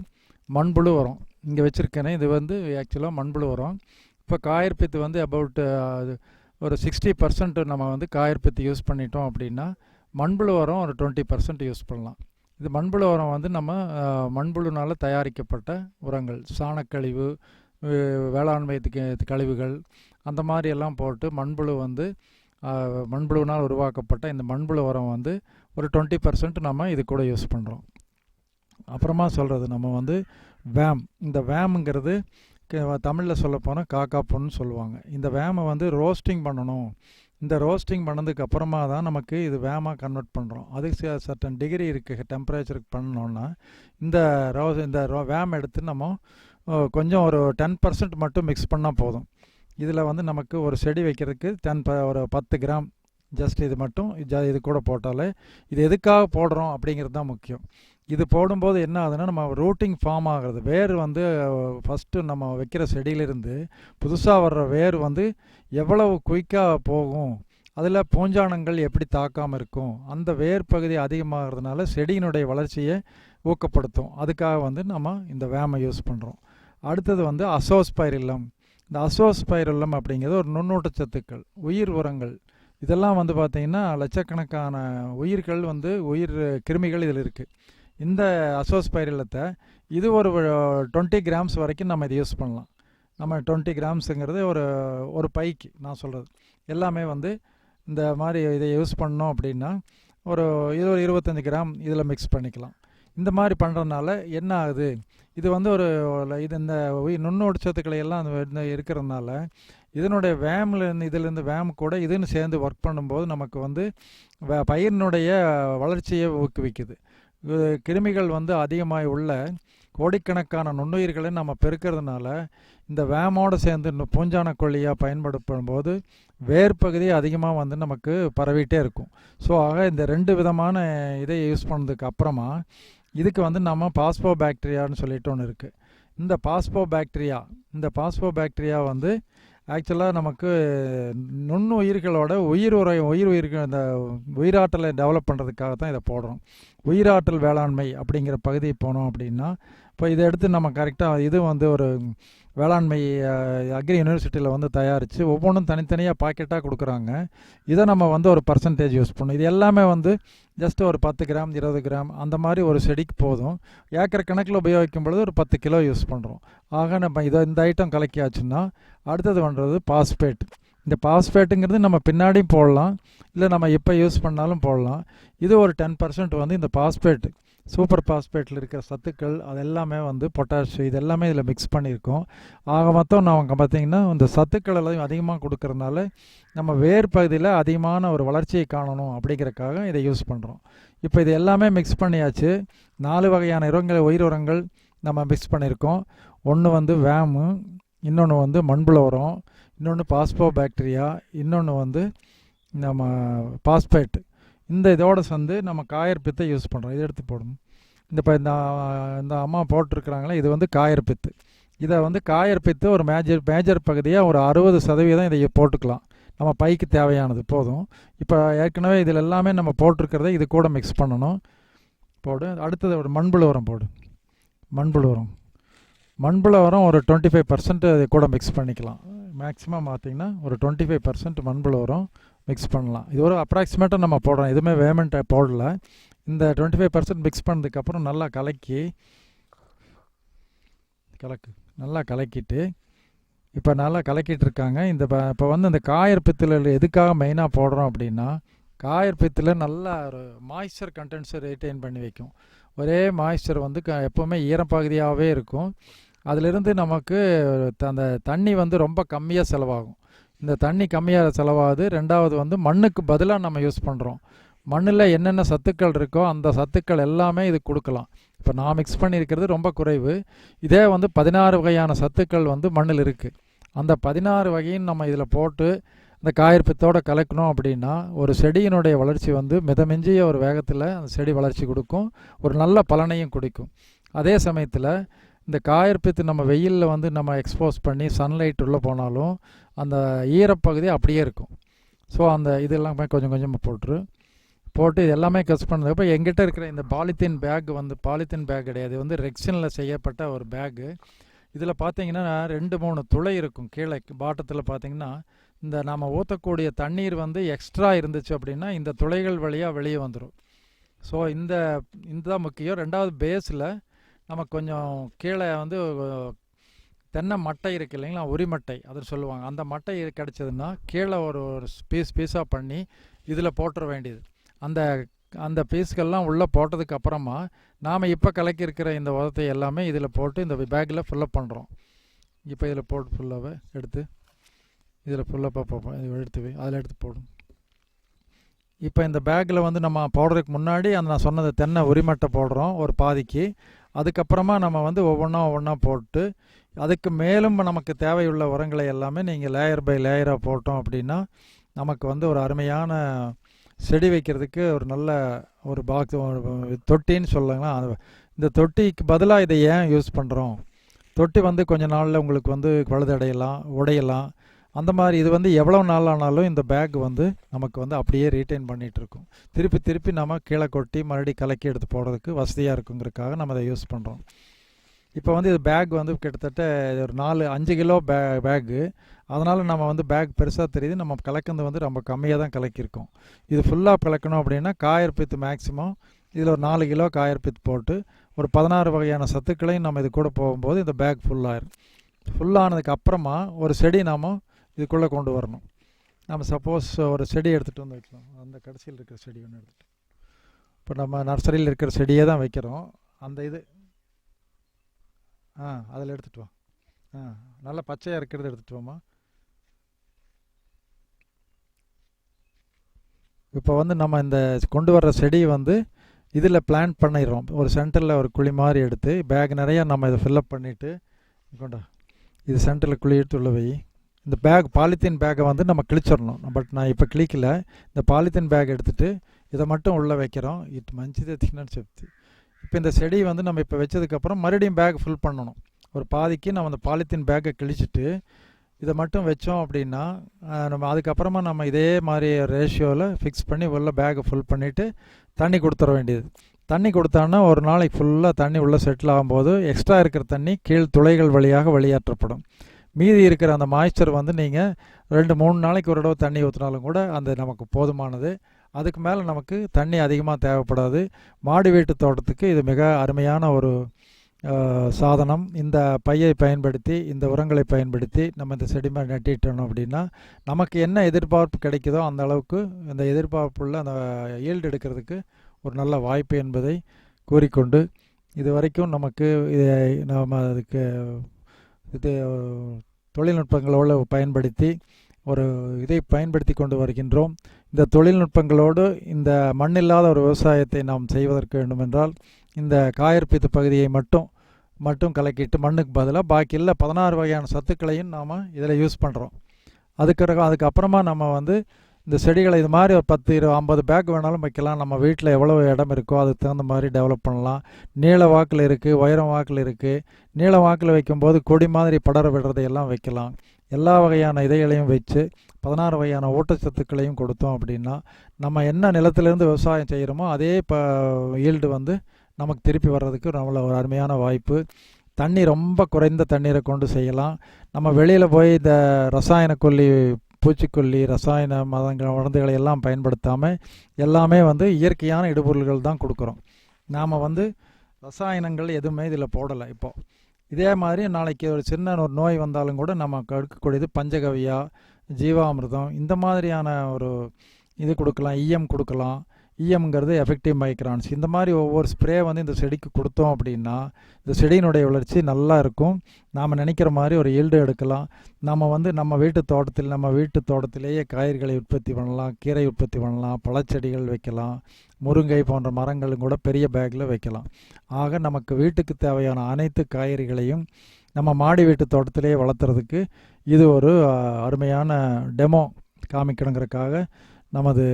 மண்புழு உரம். இங்கே வச்சுருக்கேனே இது வந்து ஆக்சுவலாக மண்புழு உரம். இப்போ காயற்பித்து வந்து அபவுட் ஒரு 60% நம்ம வந்து காயற்பித்து யூஸ் பண்ணிட்டோம் அப்படின்னா மண்புழு உரம் ஒரு 20% யூஸ் பண்ணலாம். இது மண்புழு உரம் வந்து நம்ம மண்புழுனால் தயாரிக்கப்பட்ட உரங்கள், சாணக்கழிவு, வேளாண்மை கழிவுகள், அந்த மாதிரி எல்லாம் போட்டு மண்புழு வந்து மண்புழுனால் உருவாக்கப்பட்ட இந்த மண்புழு உரம் வந்து ஒரு 20% நம்ம இது கூட யூஸ் பண்ணுறோம். அப்புறமா சொல்கிறது நம்ம வந்து வேம். இந்த வேமுங்கிறது தமிழில் சொல்ல போனால் காக்கா பொண்ணுன்னு சொல்லுவாங்க. இந்த வேமை வந்து ரோஸ்டிங் பண்ணணும். இந்த ரோஸ்டிங் பண்ணதுக்கு அப்புறமா தான் நமக்கு இது வேமாக கன்வெர்ட் பண்ணுறோம். அதுக்கு சர்டன் டிகிரி இருக்குது, டெம்பரேச்சருக்கு பண்ணோன்னா இந்த வேம் எடுத்து நம்ம கொஞ்சம் ஒரு 10% மட்டும் மிக்ஸ் பண்ணால் போதும். இதில் வந்து நமக்கு ஒரு செடி வைக்கிறதுக்கு ஒரு 10 கிராம் ஜஸ்ட் இது மட்டும் இது கூட போட்டாலே, இது எதுக்காக போடுறோம் அப்படிங்கிறது தான் முக்கியம். இது போடும்போது என்ன ஆகுதுன்னா நம்ம ரூட்டிங் ஃபார்ம் ஆகிறது. வேர் வந்து ஃபஸ்ட்டு நம்ம வைக்கிற செடியிலிருந்து புதுசாக வர்ற வேர் வந்து எவ்வளவு குயிக்காக போகும், அதில் பூஞ்சானங்கள் எப்படி தாக்காமல் இருக்கும், அந்த வேர் பகுதி அதிகமாகிறதுனால செடியினுடைய வளர்ச்சியை ஊக்கப்படுத்தும். அதுக்காக வந்து நம்ம இந்த வேமை யூஸ் பண்ணுறோம். அடுத்தது வந்து அசோஸ்பைரில்லம். இந்த அசோஸ்பைரில்லம் அப்படிங்கிறது ஒரு நுண்ணூட்டச்சத்துக்கள், உயிர் உரங்கள். இதெல்லாம் வந்து பார்த்திங்கன்னா லட்சக்கணக்கான உயிர்கள் வந்து கிருமிகள் இதில் இருக்குது. இந்த அசோஸ்பைரில்லத்தை இது ஒரு 20 கிராம்ஸ் வரைக்கும் நம்ம இதை யூஸ் பண்ணலாம். நம்ம 20 கிராம்ஸுங்கிறது ஒரு பைக்கு நான் சொல்கிறது எல்லாமே வந்து இந்த மாதிரி இதை யூஸ் பண்ணோம் அப்படின்னா ஒரு 25 கிராம் இதில் மிக்ஸ் பண்ணிக்கலாம். இந்த மாதிரி பண்ணுறதுனால என்ன ஆகுது, இது வந்து இந்த நுண்ணூட்டச்சத்துக்களை எல்லாம் இருக்கிறதுனால இதனுடைய இதிலேருந்து வேம் கூட இதுன்னு சேர்ந்து ஒர்க் பண்ணும்போது நமக்கு வந்து பயிரினுடைய வளர்ச்சியை ஊக்குவிக்குது. கிருமிகள் வந்து அதிகமாக உள்ள கோடிக்கணக்கான நுண்ணுயிர்களை நம்ம பெருக்கிறதுனால இந்த வேமோடு சேர்ந்து பூஞ்சான கொல்லியாக பயன்படுத்தும் போது வேர்பகுதி அதிகமாக வந்து நமக்கு பரவிட்டே இருக்கும். ஸோ ஆக இந்த 2 விதமான இதை யூஸ் பண்ணதுக்கு அப்புறமா இதுக்கு வந்து நம்ம பாஸ்போபாக்டீரியான்னு சொல்லிட்டு ஒன்று இருக்குது. இந்த பாஸ்போபாக்டீரியா வந்து ஆக்சுவலாக நமக்கு நுண்ணுயிர்களோட உயிர்கள் இந்த உயிராற்றலை டெவலப் பண்ணுறதுக்காக தான் இதை போடுறோம். உயிராற்றல் வேளாண்மை அப்படிங்கிற பகுதி போனோம் அப்படின்னா இப்போ இதை எடுத்து நம்ம கரெக்டாக இது வந்து ஒரு வேளாண்மை அக்ரி யூனிவர்சிட்டியில் வந்து தயாரித்து ஒவ்வொன்றும் தனித்தனியாக பாக்கெட்டாக கொடுக்குறாங்க. இதை நம்ம வந்து ஒரு பர்சன்டேஜ் யூஸ் பண்ணணும். இது எல்லாமே வந்து ஜஸ்ட் ஒரு 10 கிராம் 20 கிராம் அந்த மாதிரி ஒரு செடிக்கு போதும். ஏக்கர் கணக்கில் உபயோகிக்கும் பொழுது ஒரு 10 கிலோ யூஸ் பண்ணுறோம். ஆக நம்ம இந்த ஐட்டம் கலக்கியாச்சுன்னா அடுத்தது பண்ணுறது பாஸ்பேட். இந்த பாஸ்பேட்டுங்கிறது நம்ம பின்னாடியும் போடலாம், இல்லை நம்ம இப்போ யூஸ் பண்ணாலும் போடலாம். இது ஒரு 10% வந்து இந்த பாஸ்பேட் சூப்பர் பாஸ்பேட்டில் இருக்கிற சத்துக்கள் அது எல்லாமே வந்து பொட்டாஷ் இது எல்லாமே இதில் மிக்ஸ் பண்ணியிருக்கோம். ஆக மொத்தம் நமக்கு பார்த்திங்கன்னா இந்த சத்துக்கள் எல்லாம் அதிகமாக கொடுக்கறதுனால நம்ம வேர் பகுதியில் அதிகமான ஒரு வளர்ச்சியை காணணும் அப்படிங்கிறதுக்காக இதை யூஸ் பண்ணுறோம். இப்போ இது எல்லாமே மிக்ஸ் பண்ணியாச்சு. 4 வகையான உயிர் உரங்கள் நம்ம மிக்ஸ் பண்ணியிருக்கோம். ஒன்று வந்து வேமு, இன்னொன்று வந்து மண்புழு உரம், இன்னொன்று பாஸ்போ பாக்டீரியா, இன்னொன்று வந்து நம்ம பாஸ்பேட். இந்த இதோட சேர்ந்து நம்ம காயற்பித்தை யூஸ் பண்ணுறோம். இதை எடுத்து போடணும். இப்போ இந்த அம்மா போட்டிருக்கிறாங்களே இது வந்து காயற்பித்து. இதை வந்து காயற்பித்து ஒரு மேஜர் பகுதியாக ஒரு 60% இதை போட்டுக்கலாம். நம்ம பைக்கு தேவையானது போதும். இப்போ ஏற்கனவே இதில் எல்லாமே நம்ம போட்டிருக்கிறத இது கூட மிக்ஸ் பண்ணணும். போடு. அடுத்தது ஒரு மண்புழு உரம் போடு. மண்புழு உரம் ஒரு 25% அது கூட மிக்ஸ் பண்ணிக்கலாம். மேக்ஸிமம் பார்த்திங்கன்னா ஒரு 25% மண்புழு உரம் மிக்ஸ் பண்ணலாம். இது ஒரு அப்ராக்சிமேட்டாக நம்ம போடுறோம். எதுவுமே வேமெண்ட்டை போடல. இந்த 25% மிக்ஸ் பண்ணதுக்கப்புறம் நல்லா நல்லா கலக்கிட்டு இப்போ நல்லா கலக்கிட்டு இருக்காங்க. இப்போ வந்து இந்த காயற்பித்தில் எதுக்காக மெயினாக போடுறோம் அப்படின்னா, காயற்பித்தில் நல்லா ஒரு மாய்ஸ்சர் கண்டென்ட்ஸை ரிட்டைன் பண்ணி வைக்கும். ஒரே மாய்ஸ்சர் வந்து எப்போவுமே ஈரப்பகுதியாகவே இருக்கும். அதிலிருந்து நமக்கு அந்த தண்ணி வந்து ரொம்ப கம்மியாக செலவாகும். இந்த தண்ணி கம்மியாக செலவாகுது. ரெண்டாவது வந்து மண்ணுக்கு பதிலாக நம்ம யூஸ் பண்ணுறோம். மண்ணில் என்னென்ன சத்துக்கள் இருக்கோ அந்த சத்துக்கள் எல்லாமே இது கொடுக்கலாம். இப்போ நான் மிக்ஸ் பண்ணியிருக்கிறது ரொம்ப குறைவு. இதே வந்து 16 வகையான சத்துக்கள் வந்து மண்ணில் இருக்குது. அந்த 16 வகையும் நம்ம இதில் போட்டு இந்த காயற்பித்தோடு கலக்கணும் அப்படின்னா ஒரு செடியினுடைய வளர்ச்சி வந்து மிதமிஞ்சிய ஒரு வேகத்தில் அந்த செடி வளர்ச்சி கொடுக்கும். ஒரு நல்ல பலனையும் கொடுக்கும். அதே சமயத்தில் இந்த காயற்பித்து நம்ம வெயிலில் வந்து நம்ம எக்ஸ்போஸ் பண்ணி சன்லைட் உள்ளே போனாலும் அந்த ஈரப்பகுதி அப்படியே இருக்கும். ஸோ அந்த இதெல்லாமே கொஞ்சம் கொஞ்சமாக போட்டு இது எல்லாமே கஸ் பண்ணதுக்கப்புறம் எங்கிட்ட இருக்கிற இந்த பாலித்தீன் பேக் கிடையாது. வந்து ரெக்ஸினில் செய்யப்பட்ட ஒரு பேக்கு. இதில் பார்த்தீங்கன்னா 2-3 துளை இருக்கும். கீழே பாட்டத்தில் பார்த்தீங்கன்னா இந்த நாம் ஊற்றக்கூடிய தண்ணீர் வந்து எக்ஸ்ட்ரா இருந்துச்சு அப்படின்னா இந்த துளைகள் வழியாக வெளியே வந்துடும். ஸோ இந்த முக்கியம். ரெண்டாவது பேஸில் நமக்கு கொஞ்சம் கீழே வந்து தென்னை மட்டை இருக்குது இல்லைங்களா, உரிமட்டை அதுன்னு சொல்லுவாங்க. அந்த மட்டை கிடச்சதுன்னா கீழே ஒரு பீஸாக பண்ணி இதில் போட்டுற வேண்டியது. அந்த பீஸ்கள்லாம் உள்ளே போட்டதுக்கு அப்புறமா நாம் இப்போ கலக்கியிருக்கிற இந்த உரத்தை எல்லாமே இதில் போட்டு இந்த பேக்கில் ஃபுல்லப் பண்ணுறோம். இப்போ இதில் போட்டு ஃபுல்லாகவே எடுத்து இதில் ஃபுல்லப்பாக பார்ப்போம். இது அதில் எடுத்து போடும். இப்போ இந்த பேக்கில் வந்து நம்ம போடுறதுக்கு முன்னாடி நான் சொன்னது தென்னை உரிமட்டை போடுறோம் ஒரு பாதிக்கு. அதுக்கப்புறமா நம்ம வந்து ஒவ்வொன்றா போட்டு அதுக்கு மேலும் நமக்கு தேவையுள்ள உரங்களை எல்லாமே நீங்கள் லேயர் பை லேயராக போட்டோம் அப்படின்னா நமக்கு வந்து ஒரு அருமையான செடி வைக்கிறதுக்கு ஒரு நல்ல ஒரு பாக்ஸ் தொட்டின்னு சொல்லுங்களா. இந்த தொட்டிக்கு பதிலாக இதை ஏன் யூஸ் பண்ணுறோம்? தொட்டி வந்து கொஞ்ச நாளில் உங்களுக்கு வந்து உடையலாம். அந்த மாதிரி இது வந்து எவ்வளோ நாள் ஆனாலும் இந்த பேக் வந்து நமக்கு வந்து அப்படியே ரீட்டைன் பண்ணிகிட்டு இருக்கும். திருப்பி நம்ம கீழே கொட்டி மறுபடியும் கலக்கி எடுத்து போடுறதுக்கு வசதியாக இருக்குங்கிறதுக்காக நம்ம அதை யூஸ் பண்ணுறோம். இப்போ வந்து இது பேக் வந்து கிட்டத்தட்ட ஒரு 4-5 கிலோ பேக்கு. அதனால் நம்ம வந்து பேக் பெருசாக தெரியுது. நம்ம கலக்கிறது வந்து ரொம்ப கம்மியாக தான் கலக்கியிருக்கோம். இது ஃபுல்லாக கலக்கணும் அப்படின்னா காயற்பித்து மேக்ஸிமம் இதில் ஒரு 4 கிலோ காயற்பித்து போட்டு ஒரு 16 வகையான சத்துக்களையும் நம்ம இது கூட போகும்போது இந்த பேக் ஃபுல்லாகிடும். ஃபுல்லானதுக்கு அப்புறமா ஒரு செடி நாம் இதுக்குள்ளே கொண்டு வரணும். நம்ம சப்போஸ் ஒரு செடி எடுத்துகிட்டு வந்து வைக்கலாம். அந்த கடைசியில் இருக்கிற செடி ஒன்று எடுத்துகிட்டு இப்போ நம்ம நர்சரியில் இருக்கிற செடியே தான் வைக்கிறோம். அந்த இது அதில் எடுத்துகிட்டு வா. நல்லா பச்சையாக இருக்கிறது எடுத்துகிட்டு வாமா. இப்போ வந்து நம்ம இந்த கொண்டு வர்ற செடி வந்து இதில் பிளான்ட் பண்ணிடுறோம். ஒரு சென்டரில் ஒரு குழி மாதிரி எடுத்து பேக் நிறையா நம்ம இதை ஃபில்லப் பண்ணிவிட்டு கொண்டா இது சென்டரில் குழி எடுத்து உள்ள வை. இந்த பாலித்தீன் பேக்கை வந்து நம்ம கிழிச்சிடணும். பட் நான் இப்போ கிழிக்கல. இந்த பாலித்தீன் பேக் எடுத்துகிட்டு இதை மட்டும் உள்ளே வைக்கிறோம். இட் மஞ்சிதே திக்னன்னு செப்தி. இப்போ இந்த செடி வந்து நம்ம இப்போ வச்சதுக்கப்புறம் மறுபடியும் பேக் ஃபில் பண்ணணும். ஒரு பாதிக்கு நம்ம அந்த பாலித்தீன் பேக்கை கிழிச்சிட்டு இதை மட்டும் வச்சோம் அப்படின்னா நம்ம அதுக்கப்புறமா நம்ம இதே மாதிரி ரேஷியோவில் ஃபிக்ஸ் பண்ணி உள்ள பேக்கை ஃபுல் பண்ணிவிட்டு தண்ணி கொடுத்துட வேண்டியது. தண்ணி கொடுத்தான்னா ஒரு நாளைக்கு ஃபுல்லாக தண்ணி உள்ளே செட்டில் ஆகும்போது எக்ஸ்ட்ரா இருக்கிற தண்ணி கீழ் துளைகள் வழியாக வெளியேற்றப்படும். மீதி இருக்கிற அந்த மாய்ஸ்சர் வந்து நீங்கள் 2-3 நாளைக்கு ஒரு தடவை தண்ணி ஊற்றினாலும் கூட அந்த நமக்கு போதுமானது. அதுக்கு மேலே நமக்கு தண்ணி அதிகமாக தேவைப்படாது. மாடி வீட்டு தோட்டத்துக்கு இது மிக அருமையான ஒரு சாதனம். இந்த பையை பயன்படுத்தி இந்த உரங்களை பயன்படுத்தி நம்ம இந்த செடிமை நட்டிட்டோம் அப்படின்னா நமக்கு என்ன எதிர்பார்ப்பு கிடைக்குதோ அந்த அளவுக்கு இந்த எதிர்பார்ப்புள்ள அந்த ஈல்டு எடுக்கிறதுக்கு ஒரு நல்ல வாய்ப்பு என்பதை கூறிக்கொண்டு, இதுவரைக்கும் நமக்கு நாம் அதுக்கு இது தொழில்நுட்பங்களோடு பயன்படுத்தி இதை பயன்படுத்தி கொண்டு வருகின்றோம். இந்த தொழில்நுட்பங்களோடு இந்த மண்ணில்லாத ஒரு விவசாயத்தை நாம் செய்வதற்கு வேண்டுமென்றால் இந்த காயற்பீத்து பகுதியை மட்டும் கலக்கிட்டு மண்ணுக்கு பதிலாக பாக்கி இல்லை 16 வகையான சத்துக்களையும் நாம் இதில் யூஸ் பண்ணுறோம். அதுக்கப்புறமா நம்ம இந்த செடிகளை இது மாதிரி ஒரு 10, 20, 50 பேக் வேணாலும் வைக்கலாம். நம்ம வீட்டில் எவ்வளோ இடம் இருக்கோ அதுக்கு தகுந்த மாதிரி டெவலப் பண்ணலாம். நீள வாக்கில் இருக்குது, உயரம் வாக்கில் இருக்குது. நீள வாக்கில் வைக்கும்போது கொடி மாதிரி படர விடுறதையெல்லாம் வைக்கலாம். எல்லா வகையான இதைகளையும் வச்சு 16 வகையான ஊட்டச்சத்துக்களையும் கொடுத்தோம் அப்படின்னா நம்ம என்ன நிலத்திலேருந்து விவசாயம் செய்கிறோமோ அதே ஈல்டு நமக்கு திருப்பி வர்றதுக்கு நம்மள ஒரு அருமையான வாய்ப்பு. தண்ணி ரொம்ப குறைந்த தண்ணீரை கொண்டு செய்யலாம். நம்ம வெளியில் போய் இந்த ரசாயன கொல்லி, பூச்சிக்கொல்லி, ரசாயன மருந்துகளை எல்லாம் பயன்படுத்தாமல் எல்லாமே இயற்கையான இடுபொருள்கள் தான் கொடுக்குறோம். நாம் ரசாயனங்கள் எதுவுமே இதில் போடலை. இப்போது இதே மாதிரி நாளைக்கு ஒரு சின்ன ஒரு நோய் வந்தாலும் கூட நம்ம கொடுக்கக்கூடியது பஞ்சகவியா, ஜீவாமிர்தம், இந்த மாதிரியான ஒரு இது கொடுக்கலாம். ஈயம் கொடுக்கலாம். ஈயம்ங்கிறது எஃபெக்டிவ் மைக்ரான்ஸ். இந்த மாதிரி ஒவ்வொரு ஸ்ப்ரே இந்த செடிக்கு கொடுத்தோம் அப்படின்னா இந்த செடியினுடைய வளர்ச்சி நல்லா இருக்கும். நாம் நினைக்கிற மாதிரி ஒரு ஈல்டு எடுக்கலாம். நம்ம நம்ம வீட்டு தோட்டத்திலேயே காய்கறிகளை உற்பத்தி பண்ணலாம், கீரை உற்பத்தி பண்ணலாம், பழச்செடிகள் வைக்கலாம், முருங்கை போன்ற மரங்களும் கூட பெரிய பேக்கில் வைக்கலாம். ஆக நமக்கு வீட்டுக்கு தேவையான அனைத்து காய்கறிகளையும் நம்ம மாடி வீட்டு தோட்டத்திலேயே வளர்த்துறதுக்கு இது ஒரு அருமையான டெமோ காமிக்கணுங்கிறதுக்காக நமது